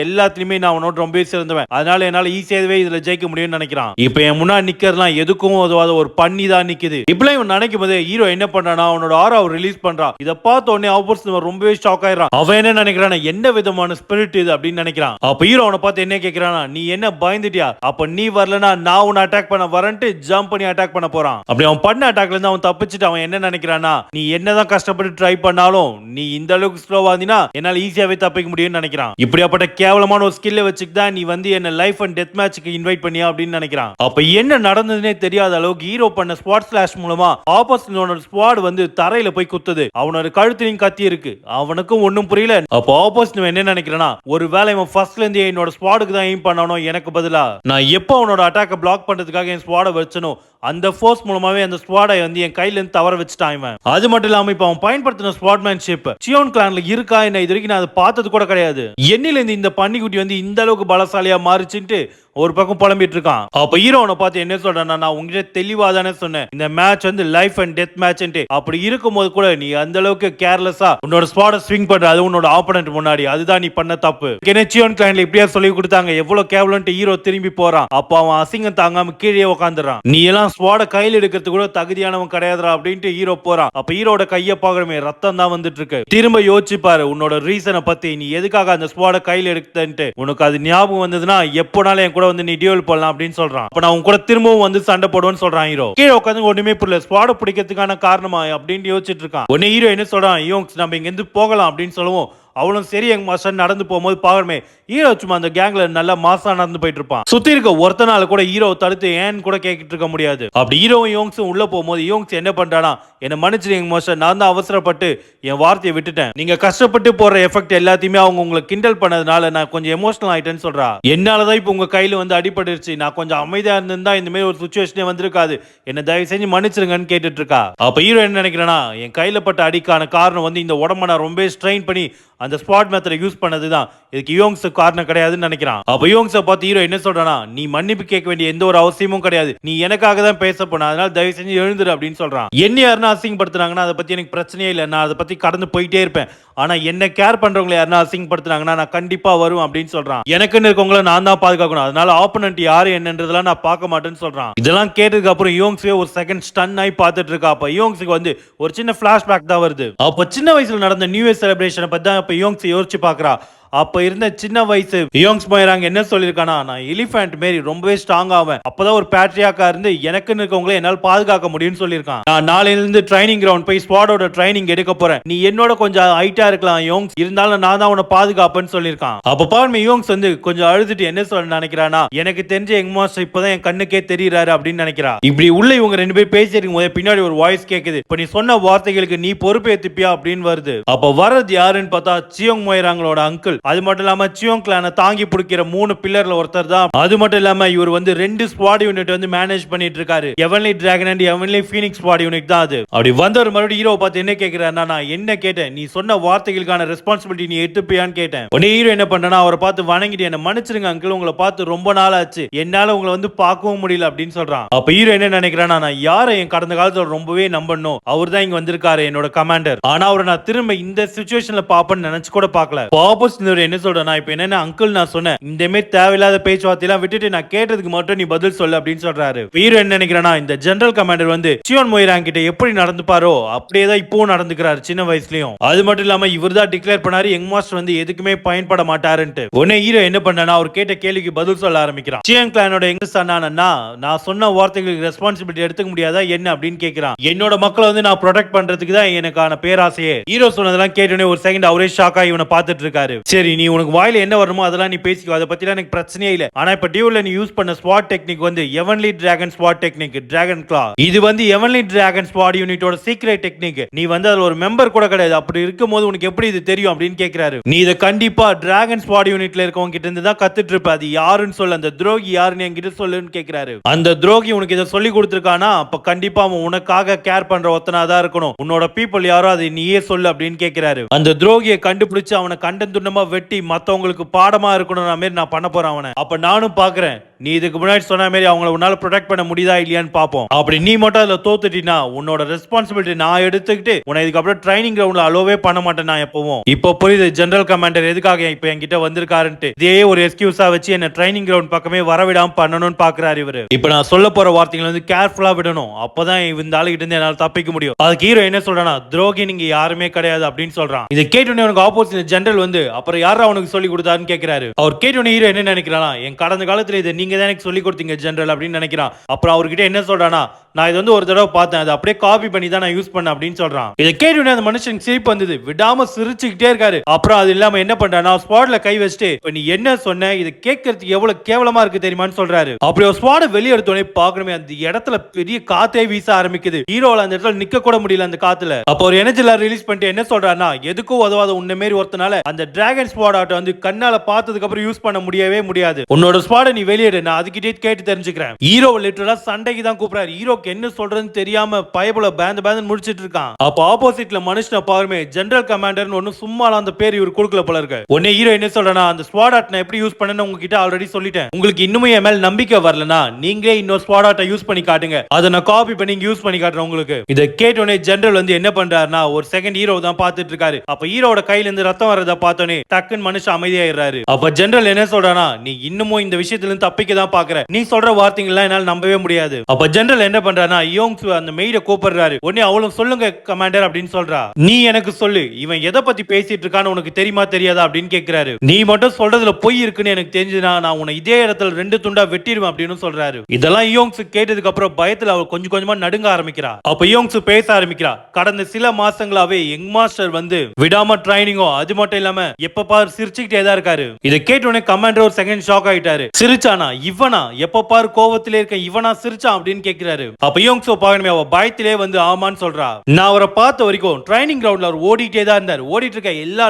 எல்லாத்துலயுமே நான் அவனோட ரொம்பவே சிறந்தவன். அதனால என்னால ஈஸியாவே இதுல ஜெயிக்க முடியும்னு நினைக்கிறான். இப்ப என் முன்னாடி நிக்கிறதுலாம் எதுக்கும் உதவாத ஒரு பண்ணி தான் நிக்குது. இப்பெல்லாம் இவன் நினைக்கும் போது ஹீரோ என்ன பண்றானா, அவனோட ஆராவை ரிலீஸ் பண்றான். இத பார்த்த உடனே ஆப்போசிட் ரொம்பவே ஷாக் ஆயிடுறான். அவன் என்ன நினைக்கிறான், என்ன விதமான ஸ்பிரிட் இது அப்படின்னு நினைக்கிறான். அப்ப ஹீரோ அவனை பார்த்து என்ன கேட்கிறானா, நீ என்ன பயந்துட்டியா, அப்ப நீ வரலனா நான் உன்னை அட்டாக் பண்ண வரேன்ட்டு ஜம்ப் பண்ணி அட்டாக் பண்ண போறான். அப்படி அவன் பண்ண அட்டாக்ல இருந்து அவன் தப்பிச்சிட்டு அவன் என்ன நினைக்கிறானா, நீ என்னதான் கஷ்டப்பட்டு ட்ரை பண்ணாலும் நீ இந்த அளவுக்கு ஸ்லோவா இருந்தீனா என்னால ஈஸியாவே தப்பிக்க முடியும்னு நினைக்கிறான். இப்படியாப்பட்ட கேவலமான ஒரு ஸ்கில்லை வச்சுட்டு தான் நீ வந்து என்ன லைஃப் அண்ட் டெத் மேட்ச்க்கு இன்வைட் பண்ணியா அப்படின்னு நினைக்கிறான். அப்ப என்ன நடந்ததுன்னே தெரியாத அளவுக்கு ஹீரோ பண்ண ஸ்குவாட் ஸ்லாஷ் மூலமா ஆப்போசிட்டோட ஸ்குவாட் வந்து தரையில போய் குத்துது. அவனோட கழுத்துலயும் கத்தி இருக்கு. அவனுக்கும் ஒண்ணும் புரியல. அப்ப ஆப்போசிட் என்ன நினைக்கிறானா, ஒரு வேளை இவன் ஃபர்ஸ்ட்ல இருந்து என்னோட ஸ்குவாடுக்கு தான் எய்ம் பண்ணணும், எனக்கு பதிலா நான் எப்போ அவனோட அட்டாக்கை பிளாக் பண்றதுக்காக என் ஸ்குவாடை வச்சனோ அந்த ஃபோர்ஸ் மூலமாவே அந்த ஸ்குவாடை வந்து என் கையில இருந்து தவற வச்சுட்டான் இவன். அது மட்டும் இல்லாம இப்ப அவன் பயன்படுத்தின ஸ்குவாட்மேன்ஷிப் சியோன் கிளான்ல இருக்கா என்ன இது வரைக்கும் நான் அதை பார்த்தது கூட கிடையாது. என்னில இருந்து இந்த பன்னிக்குட்டி வந்து இந்த அளவுக்கு பலசாலியா மாறிச்சுட்டு ஒரு பக்கம் புலம்பிட்டு இருக்கான். அப்ப ஹீரோனை பார்த்து என்ன சொல்றானா, நான் உங்ககிட்ட தெளிவா தானே சொன்னேன் இந்த மேட்ச் வந்து லைஃப் அண்ட் டெத் மேட்ச். அப்படி இருக்கும்போது கூட நீ அந்த அளவுக்கு கேர்லெஸ்ஸா உன்னோட ஸ்குவாட ஸ்விங் பண்ற, அது உன்னோட ஆப்போனன்ட் முன்னாடி, அதுதான் நீ பண்ண தப்பு. சியோன் கிளான்ல இப்படியா சொல்லி கொடுத்தாங்க, எவ்வளவு கேவலன்ட்டு ஹீரோ திரும்பி போறான். அப்ப அவன் அசிங்கம் தாங்காம கீழே உட்காந்துறான். நீ எல்லாம் ஸ்குவாட கையில் எடுக்கிறது கூட தகுதியானவன் கிடையாதுடா அப்படின்ட்டு ஹீரோ போறான். அப்ப ஹீரோட கைய பாக்குறமே ரத்தம் தான் வந்துட்டு இருக்கு. திரும்ப யோசிச்சு பாரு உன்னோட ரீசனை பத்தி, நீ எதுக்காக அந்த ஸ்குவாட கையில் எடுத்தன்ட்டு உனக்கு அது ஞாபகம் வந்ததுன்னா எப்போனாலும் என் கூட வந்து நீ டியூல் பண்ணலாம் அப்படின்னு சொல்றான். அப்ப நான் உன் கூட திரும்பவும் வந்து சண்டை போடுவேன்னு சொல்றான் ஹீரோ. கீழே உட்காந்து ஒண்ணுமே புரியல, ஸ்குவாட பிடிக்கிறதுக்கான காரணமா அப்படின்னு யோசிச்சுட்டு இருக்கான். உடனே ஹீரோ என்ன சொல்றான், யோங்ஸ் நம்ம இங்க இருந்து போகலாம் அப்படின்னு சொல்லவும் அவளும் சரி எங்க மாஸ்டர் நடந்து போகும்போது பாருமே ஹீரோ சும்மா அந்த கேங்ல நல்லா மாசா நடந்து போயிட்டு இருப்பான். சுத்தி இருக்க ஒருத்தனால கூட ஹீரோ தடுத்து ஏன் கூட கேட்டுட்டு இருக்க முடியாது. அப்படி ஹீரோவும் யோங்ஸும் உள்ள போகும்போது யோங்ஸ் என்ன பண்றானா, என்ன மன்னிச்சிரு எங்க மாஸ்டர், நான் தான் அவசரப்பட்டு என் வார்த்தையை விட்டுட்டேன். நீங்க கஷ்டப்பட்டு போற எஃபெக்ட் எல்லாத்தையுமே அவங்க உங்களை கிண்டல் பண்ணதுனால நான் கொஞ்சம் எமோஷனல் ஆயிட்டேன்னு சொல்றா. என்னாலதான் இப்ப உங்க கையில வந்து அடிபட்டுருச்சு, நான் கொஞ்சம் அமைதியா இருந்திருந்தா இந்த மாதிரி ஒரு சுச்சுவேஷனே வந்திருக்காது, என்ன தயவு செஞ்சு மன்னிச்சிருங்கன்னு கேட்டுட்டு இருக்கா. அப்ப ஹீரோ என்ன நினைக்கிறேன்னா, என் கையில பட்ட அடிக்கான காரணம் வந்து இந்த உடம்ப நான் ரொம்ப ஸ்ட்ரெயின் பண்ணி அந்த ஸ்பாட் மெத்தட யூஸ் பண்ணதுதான், இதுக்கு யோங்ஸ் காரணம் கிடையாதுன்னு நினைக்கிறான். அப்ப யோங்ஸ பார்த்து ஹீரோ என்ன சொல்றானா, நீ மன்னிப்பு கேட்க வேண்டிய எந்த ஒரு அவசியமும் கிடையாது, நீ எனக்காக தான் பேச போன, அதனால தயவு செஞ்சு எழுந்துரு அப்படின்னு சொல்றான். என்ன யாருன்னா அசிங்கப்படுத்துறாங்கன்னா அதை பத்தி எனக்கு பிரச்சனையே இல்லை, நான் அதை பத்தி கடந்து போயிட்டே இருப்பேன். ஆனா என்ன கேர் பண்றவங்களை யாருன்னா அசிங்கப்படுத்துறாங்கன்னா நான் கண்டிப்பா வருவேன் அப்படின்னு சொல்றான். எனக்குன்னு இருக்கவங்கள நான் தான் பாதுகாக்கணும், அதனால ஆப்போனன்ட் யாரு என்னன்றதெல்லாம் நான் பார்க்க மாட்டேன்னு சொல்றான். இதெல்லாம் கேட்டதுக்கு அப்புறம் யோங்ஸே ஒரு செகண்ட் ஸ்டன் ஆகி பார்த்துட்டு இருக்கா. அப்ப யோங்ஸுக்கு வந்து ஒரு சின்ன பிளாஷ்பேக் தான் வருது. அப்ப சின்ன வயசுல நடந்த நியூ இயர் செலிப்ரேஷனை பத்தி தான் இப்ப யோங்ஸ் யோசிச்சு பாக்குறா. அப்ப இருந்த சின்ன வயசு யோங்ஸ் மோயராங்க என்ன சொல்லிருக்கானா, நான் எலிஃபண்ட் மாரி ரொம்பவே ஸ்ட்ராங் ஆவேன், அப்பதான் ஒரு பேட்ரியாக்கா இருந்து எனக்குன்னு இருக்கவங்களே என்னால் பாதுகாக்க முடியும்னு சொல்லியிருக்கான். நான் நாளையில இருந்து ட்ரைனிங் கிரவுண்ட் போய் ஸ்குவாடோட ட்ரைனிங் எடுக்க போறேன், நீ என்னோட கொஞ்சம் ஹைட்டா இருக்கலாம் யோங்ஸ், இருந்தாலும் நான் தான் உன்னை பாதுகாப்பேன்னு சொல்லியிருக்கான். அப்ப பாருமே யோங்ஸ் வந்து கொஞ்சம் அழுதுட்டு என்ன சொல்ல நினைக்கிறானா, எனக்கு தெரிஞ்ச யங் மாஸ்டர் இப்பதான் என் கண்ணுக்கே தெரியுறாரு அப்படின்னு நினைக்கிறா. இப்படி உள்ள இவங்க ரெண்டு பேரும் பேசிருக்கும் போது பின்னாடி ஒரு வாய்ஸ் கேக்குது, இப்ப நீ சொன்ன வார்த்தைகளுக்கு நீ பொறுப்பேத்துப்பியா அப்படின்னு வருது. அப்ப வரது யாருன்னு பார்த்தா சியோங் மோயராங்களோட அங்கிள். அது மட்டும் இல்லாம சியோங் கிளானை தாங்கி பிடிக்கிற 3 பில்லர்ல ஒருத்தர் தான். அது மட்டும் இல்லாம இவர் வந்து 2 ஸ்குவாட் யூனிட் வந்து மேனேஜ் பண்ணிட்டு இருக்காரு, evenly dragon and evenly Phoenix squad unit தான் அது. அப்படி வந்தவர் மறுபடியும் ஹீரோ பார்த்து என்ன கேக்குறாருன்னா, நான் என்ன கேட்டேன், நீ சொன்ன வார்த்தைகளுக்கான ரெஸ்பான்சிபிலிட்டி நீ எடுத்துப்பியான்னு கேட்டேன். உடனே ஹீரோ என்ன பண்றா, அவரை பார்த்து வணங்கிட்டு என்ன மன்னிச்சிருங்க அங்கிள், உங்களை பார்த்து ரொம்ப நாள் ஆச்சு, என்னால உங்களை வந்து பார்க்கவும் முடியல அப்படின்னு சொல்றான். அப்ப ஹீரோ என்ன நினைக்கிறானா, நான் யாரை என் கடந்த காலத்துல ரொம்பவே நம்பணும், அவர் தான் இங்க வந்திருக்காரு என்னோட கமாண்டர், ஆனா அவரை நான் திரும்ப இந்த சிச்சுவேஷன்ல பாப்பேன்னு நினைச்சு கூட பார்க்கல. ஆப்போசிட் என்ன சொல்றேன்னா, இப்ப என்ன அங்கிள் நான் சொன்னேன் இந்த மாதிரி தேவையில்லாத பேச்சுவார்த்தையெல்லாம் விட்டுட்டு நான் கேட்டதுக்கு மட்டும் நீ பதில் சொல்லு அப்படின்னு சொல்றாரு. ஹீரோ என்ன நினைக்கிறானா, இந்த ஜெனரல் கமாண்டர் வந்து சியோன் மோயிராங் கிட்ட எப்படி நடந்துப்பாரோ அப்படியே தான் இப்பவும் நடந்துக்கிறாரு சின்ன வயசுலயும். அது மட்டும் இல்லாம இவர் தான் டிக்ளேர் பண்ணாரு யங் மாஸ்டர் வந்து எதுக்குமே பயன்பட மாட்டாருன்ட்டு. உடனே ஹீரோ என்ன பண்ணா, அவர் கேட்ட கேள்விக்கு பதில் சொல்ல ஆரம்பிக்கிறான். சியோங் கிளானோட யங் சன்னானா, நான் சொன்ன வார்த்தைகளுக்கு ரெஸ்பான்சிபிலிட்டி எடுத்துக்க முடியாதா என்ன அப்படின்னு கேக்குறான். என்னோட மக்களை வந்து நான் ப்ரொடெக்ட் பண்றதுக்கு தான் எனக்கான பேராசையே. ஹீரோ சொன்னதெல்லாம் கேட்டோடனே ஒரு செகண்ட் அவரே ஷாக்கா இவனை பார்த்துட்டு இருக்காரு. சரி சரி நீ உனக்கு வாயில என்ன வரணுமோ அதெல்லாம் நீ பேசிக்கோ, அதை பத்திலாம் எனக்கு பிரச்சனையே இல்ல. ஆனா இப்ப டியூல நீ யூஸ் பண்ண ஸ்வாட் டெக்னிக் வந்து எவன்லி டிராகன் ஸ்வாட் டெக்னிக், டிராகன் கிளா. இது வந்து எவன்லி டிராகன் ஸ்வாட் யூனிட்டோட சீக்ரெட் டெக்னிக். நீ வந்து அதுல ஒரு மெம்பர் கூட கிடையாது. அப்படி இருக்கும்போது உனக்கு எப்படி இது தெரியும் அப்படின்னு கேக்குறாரு. நீ இதை கண்டிப்பா டிராகன் ஸ்வாட் யூனிட்ல இருக்கவங்க கிட்ட இருந்து தான் கத்துட்டு இருப்ப. அது யாருன்னு சொல்ல, அந்த துரோகி யாருன்னு என்கிட்ட சொல்லுன்னு கேக்குறாரு. அந்த துரோகி உனக்கு இதை சொல்லி கொடுத்திருக்கானா அப்ப கண்டிப்பா அவன் உனக்காக கேர் பண்ற ஒத்தனாதான் இருக்கணும். உன்னோட பீப்புள் யாரோ அதை நீயே சொல்லு அப்படின்னு கேக்குறாரு. அந்த துரோகியை கண்டுபிடிச்சு அவனை கண்டன் துண்டமா வெட்டி மத்தவங்களுக்கு பாடமா இருக்கணும் மாதிரி நான் பண்ண போறேன் அவனை. அப்ப நானும் பாக்குறேன் நீ இதுக்கு முன்னாடி சொன்ன மாதிரி அவங்கள உன்னால ப்ரொடெக்ட் பண்ண முடியுதா இல்லையான்னு பாப்போம். அப்படி நீ மட்டும் அதுல தோத்துட்டீனா உன்னோட ரெஸ்பான்சிபிலிட்டி நான் எடுத்துக்கிட்டு உன்னை இதுக்கப்புறம் ட்ரைனிங் கிரவுண்ட்ல அலோவே பண்ண மாட்டேன் நான் எப்பவும். இப்போ புரியுது ஜெனரல் கமாண்டர் எதுக்காக இப்போ என்கிட்ட வந்திருக்காருன்ட்டு. இதே ஒரு எக்ஸ்கியூஸா வச்சு என்ன ட்ரைனிங் கிரவுண்ட் பக்கமே வரவிடாம பண்ணணும்னு பாக்குறாரு இவரு. இப்போ நான் சொல்ல போற வார்த்தைகள் வந்து கேர்ஃபுல்லா விடணும். அப்பதான் இந்த ஆளுகிட்ட இருந்து என்னால தப்பிக்க முடியும். அதுக்கு ஹீரோ என்ன சொல்றானா, துரோகி நீங்க யாருமே கிடையாது அப்படின்னு சொல்றான். இதை கேட்டோன்னே உனக்கு ஆப்போசிட் ஜெனரல் வந்து அப்புறம் யாரா உனக்கு சொல்லி கொடுத்தாருன்னு கேட்கிறாரு. அவர் கேட்டோன்னே ஹீரோ என்ன நினைக்கிறானா, என் கடந்த காலத்துல இதை நீங்க தான் எனக்கு சொல்லி கொடுத்தீங்க ஜெனரல் அப்படின்னு நினைக்கிறான். அப்புறம் அவர்கிட்ட என்ன சொல்றானா, நான் இது வந்து ஒரு தடவை பார்த்தேன், அதை அப்படியே காப்பி பண்ணி தான் நான் யூஸ் பண்ணேன் அப்படின்னு சொல்றான். இதை கேட்டோன்னே அந்த மனுஷனுக்கு சிரிப்பு வந்தது. விடாம சிரிச்சுக்கிட்டே இருக்காரு. அப்புறம் அது இல்லாம என்ன பண்றானா, ஸ்பாட்ல கை வச்சுட்டு இப்ப நீ என்ன சொன்ன, இது கேட்கறதுக்கு எவ்வளவு கேவலமா இருக்கு தெரியுமான்னு சொல்றாரு. அப்படி ஒரு ஸ்பாட வெளியே எடுத்தோடனே பார்க்கணுமே அந்த இடத்துல பெரிய காத்தே வீச ஆரம்பிக்குது. ஹீரோல அந்த இடத்துல நிக்க கூட முடியல அந்த காத்துல. அப்போ ஒரு எனர்ஜி ரிலீஸ் பண்ணிட்டு என்ன சொல்றாருன்னா, எதுக்கும் உதவாத உன்ன மாரி ஒருத்தனால அந்த டிராகன் ஸ்பாட் ஆட்ட வந்து கண்ணால பார்த்ததுக்கு அப்புறம் யூஸ் பண்ண முடியவே முடியாது. உன்னோட ஸ்பாட நீ வெளியேடு, நான் அதுக்கிட்டே கேட்டு தெரிஞ்சுக்கிறேன். ஹீரோ லிட்டரலா சண்டைக்கு தான் கூப்பிடுறாரு. ஹீரோக்கு என்ன சொல்றதுன்னு தெரியாம பயபுல பேந்து முடிச்சிட்டு இருக்கான். அப்ப ஆப்போசிட்ல மனுஷனை பாருமே ஜெனரல் கமாண்டர்னு ஒன்னு சும்மா அந்த பேர் இவர் கொடுக்கல போல இருக்கு. உடனே ஹீரோ என்ன சொல்றனா, அந்த ஸ்குவாட் ஆட் நான் எப்படி யூஸ் பண்ணனும் உங்ககிட்ட ஆல்ரெடி சொல்லிட்டேன். உங்களுக்கு இன்னும் என் மேல நம்பிக்கை வரலனா நீங்களே இன்னொரு ஸ்குவாட் ஆட்டை யூஸ் பண்ணி காட்டுங்க, அதை நான் காப்பி பண்ணி யூஸ் பண்ணி காட்டுறேன் உங்களுக்கு. இதை கேட்டோனே ஜெனரல் வந்து என்ன பண்றாருன்னா ஒரு செகண்ட் ஹீரோ தான் பார்த்துட்டு இருக்காரு. அப்ப ஹீரோட கையில இருந்து ரத்தம் வரத பார்த்தோனே டக்குன்னு மனுஷன் அமைதியாயிடுறாரு. அப்ப ஜெனரல் என்ன சொல்றானா, நீ இன்னமும் இந்த விஷயத்துல இருந்து தப்பிக்க தான் பாக்குற, நீ சொல்ற வார்த்தைகள் எல்லாம் என்னால நம்பவே முடியாது. அப்ப ஜெனரல் என்ன பண்றானா, யோங்ஸ் அந்த மெய்ட கூப்பிடுறாரு. உடனே அவளும் சொல்லுங்க கமாண்டர் அப்படின்னு சொல்றா. நீ எனக்கு சொல்லு, இவன் எதை பத்தி பேசிட்டு இருக்கான்னு உனக்கு தெரியுமா தெரியாதா அப்படின்னு கேக்குறாரு. நீ மட்டும் சொல்றதுல பொய் இருக்குன்னு எனக்கு தெரிஞ்சுனா நான் உன்னை இதே இடத்துல 2 துண்டா வெட்டிடுவேன் அப்படின்னு சொல்றாரு. இதெல்லாம் யோங்ஸ் கேட்டதுக்கு அப்புறம் பயத்துல அவள் கொஞ்சம் கொஞ்சமா நடுங்க ஆரம்பிக்கிறா. அப்ப யோங்ஸ் பேச ஆரம்பிக்கிறா. கடந்த சில மாசங்களாவே யங் மாஸ்டர் வந்து விடாம ட்ரைனிங்கோ அது மட்டும் இல்லாம எப்ப பாரு சிரிச்சுக்கிட்டே தான் இருக்காரு. இதை கேட்டோடனே கமாண்டர் ஒரு செகண்ட் ஷாக் ஆயிட்டாரு. சிரிச்சானா இவனா, எப்ப பாரு கோவத்திலே இருக்க இவனா சிரிச்சான் அப்படின்னு கேக்குறாரு. அப்ப யோங்ஸோ பாக்கணுமே அவ பயத்திலே வந்து ஆமான்னு சொல்றா. நான் அவரை பார்த்த வரைக்கும் ட்ரைனிங் கிரவுண்ட்ல அவர் ஓடிட்டே தான் இருந்தார். ஓடிட்டு இருக்க எல்லா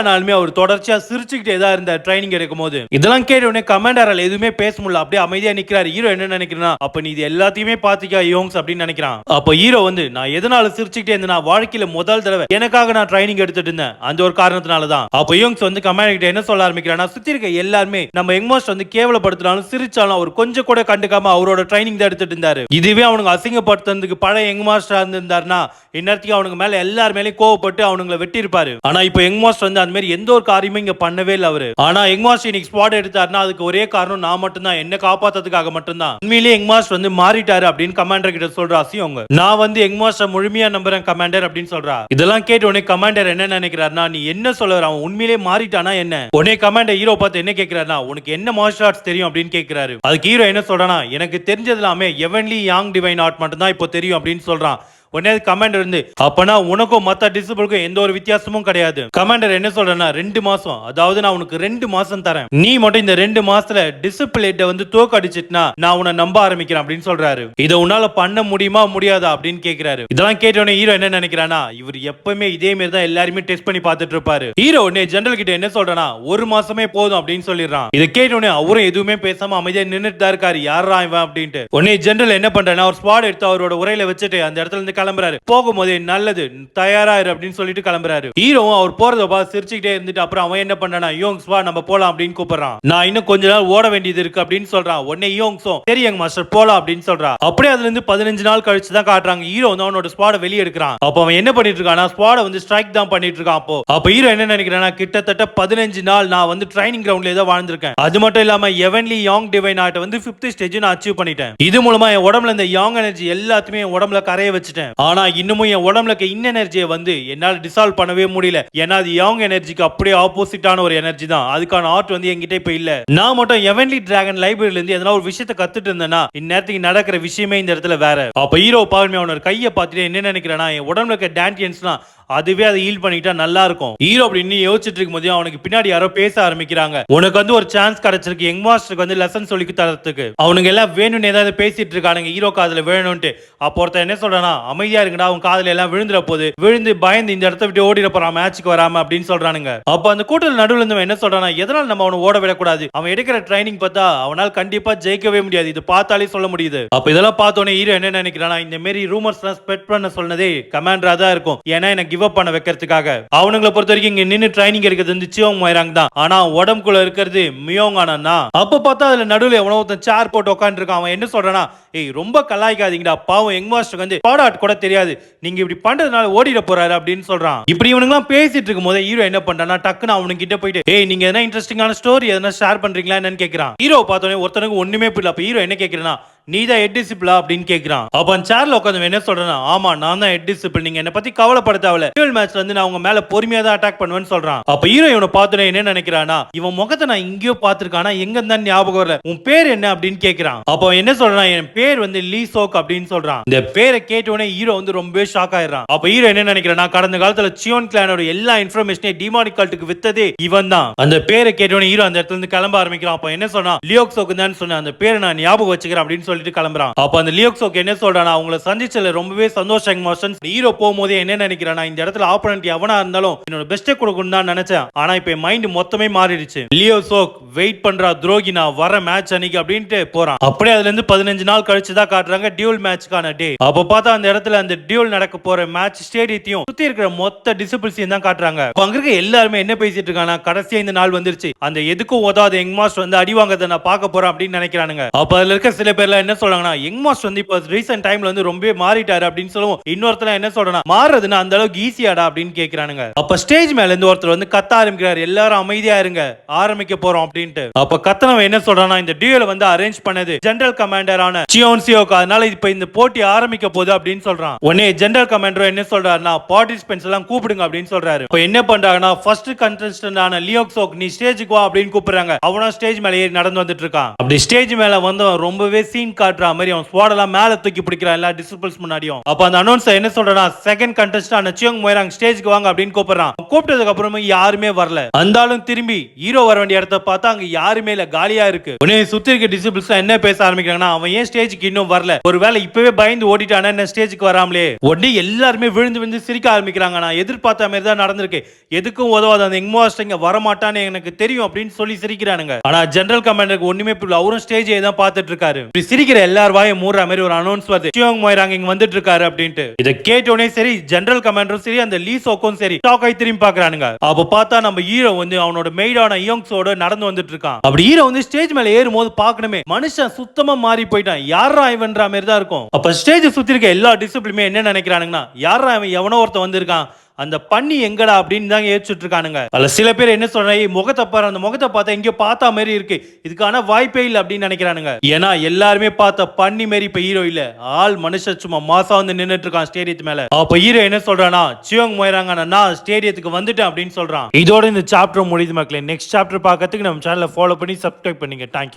நாளுமே அவர் தொடர்ச்சியா சிரிச்சுக்கிட்டே தான் இருந்தார் ட்ரைனிங் எடுக்கும் போது. இதெல்லாம் கேட்ட உடனே கமாண்டரால் எதுவுமே பேச முடியல, அப்படியே அமைதியா நிக்கிறாரு. ஹீரோ என்ன நினைக்கிறான், அப்ப நீ இது எல்லாத்தையுமே பாத்திக்கா யோங்ஸ் அப்படின்னு நினைக்கிறான். அப்ப ஹீரோ வந்து நான் எதனால சிரிச்சுக்கிட்டே இருந்தேன், வாழ்க்கையில முதல் தடவை எனக்காக நான் ட்ரைனிங் எடுத்துட்டு இருந்தேன், அந்த ஒரு காரணத்தினால தான். அப்ப யோங்ஸ் வந்து கமாண்டர் கிட்ட என்ன சொல்ல ஆரம்பிக்கிறான், சுத்தி இருக்க எல்லாருமே நம்ம யங் மாஸ்டர் வந்து கேவலப்படுத்தினாலும் சிரிச்சாலும் அவர் கொஞ்சம் கூட கண்டுக்காம அவரோட ட்ரைனிங் தான் எடுத்துட்டு இருந்தாரு. இதுவே அவனுக்கு அசிங்கப்படுத்துறதுக்கு பழைய யங் மாஸ்டர் இருந்திருந்தாருன்னா இந்நேரத்துக்கு அவனுக்கு மேல எல்லார் மேலே கோவப்பட்டு அவனுங்களை வெட்டி இருப்பாரு. ஆனா இப்போ யங் மாஸ்டர் வந்து அந்த மாதிரி எந்த ஒரு காரியமும் இங்க பண்ணவே இல்லை அவரு. ஆனா யங் மாஸ்டர் இன்னைக்கு ஸ்பாட் எடுத்தாருன்னா அதுக்கு ஒரே காரணம் நான் மட்டும்தான், என்ன காப்பாத்துறதுக்காக மட்டும்தான். உண்மையிலேயே யங் மாஸ்டர் வந்து மாறிட்டாரு அப்படின்னு கமாண்டர் கிட்ட சொல்ற அசியவங்க. நான் வந்து யங் மாஸ்டர் முழுமையா நம்புறேன் கமாண்டர் அப்படின்னு சொல்றா. இதெல்லாம் கேட்ட உடனே கமாண்டர் என்ன நினைக்கிறாருன்னா, நீ என்ன சொல்ல வர, அவன் உண்மையிலேயே மாறிட்டானா என்ன? உடனே கமாண்டர் ஹீரோ பார்த்து என்ன கேட்கிறாருன்னா, உனக்கு என்ன மார்ஷல் ஆர்ட்ஸ் தெரியும் அப்படின்னு கேட்கிறாரு. அதுக்கு ஹீரோ என்ன சொல்றானா, எனக்கு தெரிஞ்சது எல்லாமே எவன்லி யாங் டிவைன் ஆர்ட் மட்டும் தான் இப்போ தெரியும் அப்படின்னு சொல்றான். உடனே கமாண்டர் இருந்து அப்பனா உனக்கும் மத்த டிசிபிளுக்கும் எந்த ஒரு வித்தியாசமும் கிடையாது. கமாண்டர் என்ன சொல்றேன்னா 2 மாசம், அதாவது நான் உனக்கு 2 மாசம் தரேன், நீ மட்டும் இந்த 2 மாசத்துல டிசிபிளேட்ட வந்து தோக்க அடிச்சிட்டுனா நான் உன்னை நம்ப ஆரம்பிக்கிறேன் அப்படின்னு சொல்றாரு. இதை உன்னால பண்ண முடியுமா முடியாதா அப்படின்னு கேக்குறாரு. இதெல்லாம் கேட்டோடனே ஹீரோ என்ன நினைக்கிறானா, இவர் எப்பவுமே இதே மாதிரி தான் எல்லாருமே டெஸ்ட் பண்ணி பார்த்துட்டு இருப்பாரு. ஹீரோ உடனே ஜெனரல் கிட்ட என்ன சொல்றானா, 1 மாசமே போதும் அப்படின்னு சொல்லிடுறான். இதை கேட்டோடனே அவரும் எதுவுமே பேசாம அமைதியா நின்னுட்டு தான் இருக்காரு, யாரா இவன் அப்படின்ட்டு. உடனே ஜெனரல் என்ன பண்றானா, ஒரு ஸ்பாட் எடுத்து அவரோட உரையில வச்சுட்டு அந்த இடத்துல இருந்து கிளம்புறாரு. போகும்போதே நல்லது தயாராயிரு அப்படின்னு சொல்லிட்டு கிளம்புறாரு. ஹீரோவும் அவர் போறத பார்த்து சிரிச்சுக்கிட்டே இருந்துட்டு அப்புறம் அவன் என்ன பண்றானா, யோங்ஸ் வா நம்ம போலாம் அப்படின்னு கூப்பிடுறான். நான் இன்னும் கொஞ்ச நாள் ஓட வேண்டியது இருக்கு அப்படின்னு சொல்றான். உடனே யோங்ஸும் சரி யங் மாஸ்டர் போலாம் அப்படின்னு சொல்றான். அப்படியே அதுல இருந்து 15 நாள் கழிச்சு தான் காட்டுறாங்க. ஹீரோ வந்து அவனோட ஸ்குவாட வெளியே எடுக்கிறான். அப்ப அவன் என்ன பண்ணிட்டு இருக்கானா, ஸ்குவாட வந்து ஸ்ட்ரைக் தான் பண்ணிட்டு இருக்கான். அப்ப ஹீரோ என்ன நினைக்கிறானா, கிட்டத்தட்ட 15 நாள் நான் வந்து ட்ரைனிங் கிரவுண்ட்ல ஏதோ வாழ்ந்திருக்கேன். அது மட்டும் இல்லாம எவன்லி யாங் டிவைன் ஆர்ட் வந்து 5th ஸ்டேஜ் நான் அச்சீவ் பண்ணிட்டேன். இது மூலமா என் உடம்புல இந்த யாங் எனர்ஜி எல்லாத்தையுமே என் உடம்புல கரைய வச்சுட்டேன். ஆனா இன்னமும் என் உடம்புல இன்ன எனர்ஜியை வந்து என்னால டிசால்வ் பண்ணவே முடியல. ஏன்னா அது யாங் எனர்ஜிக்கு அப்படியே ஆப்போசிட்டான ஒரு எனர்ஜி தான். அதுக்கான ஆர்ட் வந்து என்கிட்ட இப்ப இல்ல. நான் மட்டும் எவன்லி டிராகன் லைப்ரரியில இருந்து எதனா ஒரு விஷயத்தை கத்துட்டு இருந்தேன்னா இந்நேரத்துக்கு நடக்கிற விஷயமே இந்த இடத்துல வேற. அப்ப ஹீரோ பாருமே அவனோட கையை பார்த்துட்டு என்ன நினைக்கிறானா, என் உடம்புல இருக்க டான்டியன்ஸ்லாம் அதுவே அதை ஹீல் பண்ணிட்டா நல்லா இருக்கும். ஹீரோ அப்படி இன்னும் யோசிச்சுட்டு இருக்கும் போது அவனுக்கு பின்னாடி யாரோ பேச ஆரம்பிக்கிறாங்க. உனக்கு வந்து ஒரு சான்ஸ் கிடைச்சிருக்கு யங் மாஸ்டருக்கு வந்து லெசன் சொல்லி தரத்துக்கு. அவனுங்க எல்லாம் வேணும்னு ஏதாவது பேசிட்டு இருக்கானுங்க ஹீரோ காதுல வேணும்ட்டு. அப்போ ஒருத்தன் என்ன சொல்றானா, அமைதியா இருக்குடா, அவன் காதுல எல்லாம் விழுந்துற போது, விழுந்து பயந்து இந்த இடத்த விட்டு ஓடிட போறான் மேட்சுக்கு வராம அப்படின்னு சொல்றானுங்க. அப்ப அந்த கூட்டத்தில் நடுவில் இருந்தவன் என்ன சொல்றானா, எதனால நம்ம அவனை ஓட விடக்கூடாது, அவன் எடுக்கிற ட்ரைனிங் பார்த்தா அவனால் கண்டிப்பா ஜெயிக்கவே முடியாது, இது பார்த்தாலே சொல்ல முடியுது. அப்ப இதெல்லாம் பார்த்தோன்னே ஹீரோ என்ன நினைக்கிறானா, இந்த மாதிரி ரூமர்ஸ் எல்லாம் ஸ்ப்ரெட் பண்ண சொன்னதே கமாண்டரா தான் இருக்கும், ஏன்னா என்ன கிவ் அப் பண்ண வைக்கிறதுக்காக. அவனுங்களை பொறுத்த வரைக்கும் இங்க நின்று ட்ரைனிங் எடுக்கிறது வந்து சியோங் மொயராங் தான், ஆனா உடம்புக்குள்ள இருக்கிறது மியோங் ஆனா. அப்ப பார்த்தா அதுல நடுவில் எவனோ ஒருத்தன் சேர் போட்டு உட்காந்து இருக்கான். அவன் என்ன சொல்றானா, ஏய் ரொம்ப கலாய்க்காதீங்கடா, பாவம் யங் மாஸ்டருக்கு வந்து பாடாட் கூட தெரியாது, நீங்க இப்படி பண்றதுனால ஓடிட போறாரு அப்படின்னு சொல்றான். இப்படி இவனுங்கலாம் பேசிட்டு இருக்கும் போது ஹீரோ என்ன பண்றானா, டக்குன்னு அவனுக்கு கிட்ட போயிட்டு, ஏய் நீங்க எதனா இன்ட்ரெஸ்டிங்கான ஸ்டோரி எதனா ஷேர் பண்றீங்களா என்னன்னு கேக்குறான். ஹீரோ பார்த்தோன்னே ஒருத்தனுக்கு ஒண்ணுமே புரியல. அப்ப ஹீரோ என்ன கேக்குறானா, நீதான் ஹெட் டிசிப்ளா அப்படின்னு கேக்குறான். அப்ப அந்த சேர்ல உட்காந்து என்ன சொல்றானா, ஆமா நான் தான் ஹெட் டிசிப்ள், நீங்க என்ன பத்தி கவலைப்பட தேவையில்ல, டியூல் மேட்ச்ல வந்து நான் உங்க மேல பொறுமையா தான் அட்டாக் பண்ணுவேன்னு சொல்றான். அப்ப ஹீரோ இவனை பார்த்தோன்னே என்ன நினைக்கிறானா, இவன் முகத்தை நான் எங்கேயோ பார்த்திருக்கானா, எங்க இருந்தாலும் ஞாபகம் வரல, உன் பேர் என்ன அப்படின்னு கேக்குறான். அப்ப என்ன சொல்றான், என் பேர் வந்து லீ சோக் அப்படின்னு சொல்றான். இந்த பேரை கேட்டோடனே ஹீரோ வந்து ரொம்ப ஷாக் ஆயிடுறான். அப்ப ஹீரோ என்ன நினைக்கிறானா, கடந்த காலத்துல சியோன் கிளானோட எல்லா இன்ஃபர்மேஷனே டிமானிக் கல்ட்டுக்கு வித்ததே இவன் தான். அந்த பேரை கேட்டோடனே ஹீரோ அந்த இடத்துல இருந்து கிளம்ப ஆரம்பிக்கிறான். அப்ப என்ன சொன்னா, லியோக் சோக் தான் சொன்ன, அந்த பேரை நான் ஞாபகம் வச்சுக்கிறேன் அப்படின்னு சொல்லிட்டு கிளம்புறான். அப்ப அந்த லியோக் சோக் என்ன சொல்றானா, அவங்கள சந்திச்சல ரொம்பவே சந்தோஷம் மாஸ்டர். ஹீரோ போகும்போதே என்ன நினைக்கிறானா, இந்த இடத்துல ஆப்போனன்ட் எவனா இருந்தாலும் என்னோட பெஸ்ட்டை கொடுக்கணும் தான் நினைச்சேன், ஆனா இப்ப மைண்ட் மொத்தமே மாறிடுச்சு. லியோ சோக் வெயிட் பண்றா துரோகி, நான் வர மேட்ச் அன்னைக்கு அப்படின்ட்டு போறான். அப்படியே அதுல இருந்து 15 நாள் கழிச்சு தான் காட்டுறாங்க டியூல் மேட்ச்க்கான டே. அப்ப பார்த்தா அந்த இடத்துல அந்த டியூல் நடக்க போற மேட்ச் ஸ்டேடியத்தையும் சுத்தி இருக்கிற மொத்த டிசிபிள்ஸையும் தான் காட்டுறாங்க. அங்க இருக்க எல்லாருமே என்ன பேசிட்டு இருக்காங்க, கடைசியா இந்த நாள் வந்துருச்சு, அந்த எதுக்கும் உதவாத யங் மாஸ்டர் வந்து அடி வாங்கறத நான் பார்க்க போறேன் அப்படின்னு நினைக்கிறானுங்க. அப்ப அதுல இருக்க சில பேர்லாம் என்ன சொல்றாங்கன்னா, யங் மாஸ்டர் வந்து இப்ப ரீசன்ட் டைம்ல வந்து ரொம்ப மாறிட்டாரு அப்படின்னு சொல்லுவோம். இன்னொருத்தர் என்ன சொல்றானா, மாறுறதுன்னா அந்த அளவுக்கு ஈஸியாடா அப்படின்னு கேக்குறானுங்க. அப்ப ஸ்டேஜ் மேல இருந்து ஒருத்தர் வந்து கத்த ஆரம்பிக்கிறார், எல்லாரும் அமைதியா இருங்க, ஆரம்பிக்க போறோம் அப்படின்ட்டு. அப்ப கத்தனவன் என்ன சொல்றானா, இந்த டியூல வந்து அரேஞ்ச் பண்ணது ஜெனரல் கமாண்டரான சியோன் சியோக், அதனால இப்ப இந்த போட்டி ஆரம்பிக்க போகுது அப்படின்னு சொல்றான். உடனே ஜெனரல் கமாண்டர் என்ன சொல்றாருன்னா, பார்ட்டிசிபென்ட்ஸ் எல்லாம் கூப்பிடுங்க அப்படின்னு சொல்றாரு. இப்ப என்ன பண்றாங்கன்னா, ஃபர்ஸ்ட் கண்டெஸ்டன்ட் ஆன லியோக் சோக் நீ ஸ்டேஜுக்கு வா அப்படின்னு கூப்பிடுறாங்க. அவனா ஸ்டேஜ் மேல ஏறி நடந்து வந்துட்டு இருக்கான். அப்படி ஸ்டேஜ் மேல வந்து ரொம்பவே சீன் காட்டுற மாதிரி அவன் ஸ்வாடெல்லாம் மேல தூக்கி பிடிக்கிறான் எல்லா டிசிபிள்ஸ் முன்னாடியும். அப்ப அந்த அனௌன்சர் என்ன சொல்றானா, செகண்ட் கண்டெஸ்டன்ட் சியோங் மொயராங் ஸ்டேஜ்க்கு வாங்க அப்படின்னு கூப்பிடுறான். கூப்பிட்டதுக்கு அப்புறமா யாருமே வரல. அந்தாலும் திரும்பி ஹீரோ வர வேண்டிய இடத்தை பார்த்தா அங்க யாருமே இல்ல, காலியா இருக்கு. உடனே சுத்தி இருக்க டிசிபிள்ஸ் என்ன பேச ஆரம்பிக்கிறாங்கன்னா, அவன் ஏன் ஸ்டேஜ்க்கு இன்னும் வரல, ஒருவேளை இப்பவே பயந்து ஓடிட்டானா என்ன ஸ்டேஜ்க்கு வராமலே. உடனே எல்லாருமே விழுந்து விழுந்து சிரிக்க ஆரம்பிக்கிறாங்க. நான் எதிர்பார்த்த மாதிரி தான் நடந்திருக்கு, எதுக்கும் உதவாத அந்த யங் மாஸ்டர் இங்க வர மாட்டான்னு எனக்கு தெரியும் அப்படின்னு சொல்லி சிரிக்கிறானுங்க. ஆனா ஜெனரல் கமாண்டருக்கு ஒண்ணுமே புரியல, அவரும் ஸ்டேஜை தான் பார்த்துட்டு இருக்காரு. இப்படி சிரிக்கிற எல்லார் வாயும் மூடுற மாதிரி ஒரு அனௌன்ஸ் வருது, சியோங் மொயராங் இங்க வந்துட்டு இருக்காரு அப்படின்ட்டு. இத கேட்டோனே சரி ஜெனரல் கமாண்டரும் சரி அந்த லீ சோக்கும் சரி ஷாக் ஆகி திரும்பி பாக்குறானுங்க. அப்ப பார்த்தா நம்ம ஹீரோ வந்து அவனோட மெய்டான யோங்ஸோட நடந்து வந்துட்டு இருக்கான். அப்படி ஹீரோ வந்து ஸ்டேஜ் மேல ஏறும்போது பார்க்கணுமே, மனுஷன் சுத்தமா மாறி போயிட்டான், யாரா இவன்ற மாதிரி தான் இருக்கும். அப்ப ஸ்டேஜ் சுத்தி இருக்க எல்லா டிசிப்ளினுமே என்ன நினைக்கிறானுங்கன்னா, யாரா இவன், எவனோ ஒருத்தன் வந்திருக்கான், அந்த பண்ணி எங்கடா அப்படின்னு தான் ஏச்சிட்டு இருக்கானுங்க. அதுல சில பேர் என்ன சொல்றாங்க, முகத்தை பாரு, அந்த முகத்தை பார்த்தா எங்கேயோ பார்த்தா மாதிரி இருக்கு, இதுக்கான வாய்ப்பே இல்லை அப்படின்னு நினைக்கிறானுங்க. ஏன்னா எல்லாருமே பார்த்த பண்ணி மாதிரி இப்ப ஹீரோ இல்ல, ஆள் மனுஷன் சும்மா மாசா வந்து நின்னுட்டு இருக்கான் ஸ்டேடியத்து மேல. அப்ப ஹீரோ என்ன சொல்றானா, சியோங் மொயராங் நான் ஸ்டேடியத்துக்கு வந்துட்டேன் அப்படின்னு சொல்றான். இதோட இந்த சாப்டர் முடியுது மக்களே. நெக்ஸ்ட் சாப்டர் பார்க்கறதுக்கு நம்ம சேனலை ஃபாலோ பண்ணி சப்ஸ்கிரைப் பண்ணுங்க. தேங்க்யூ.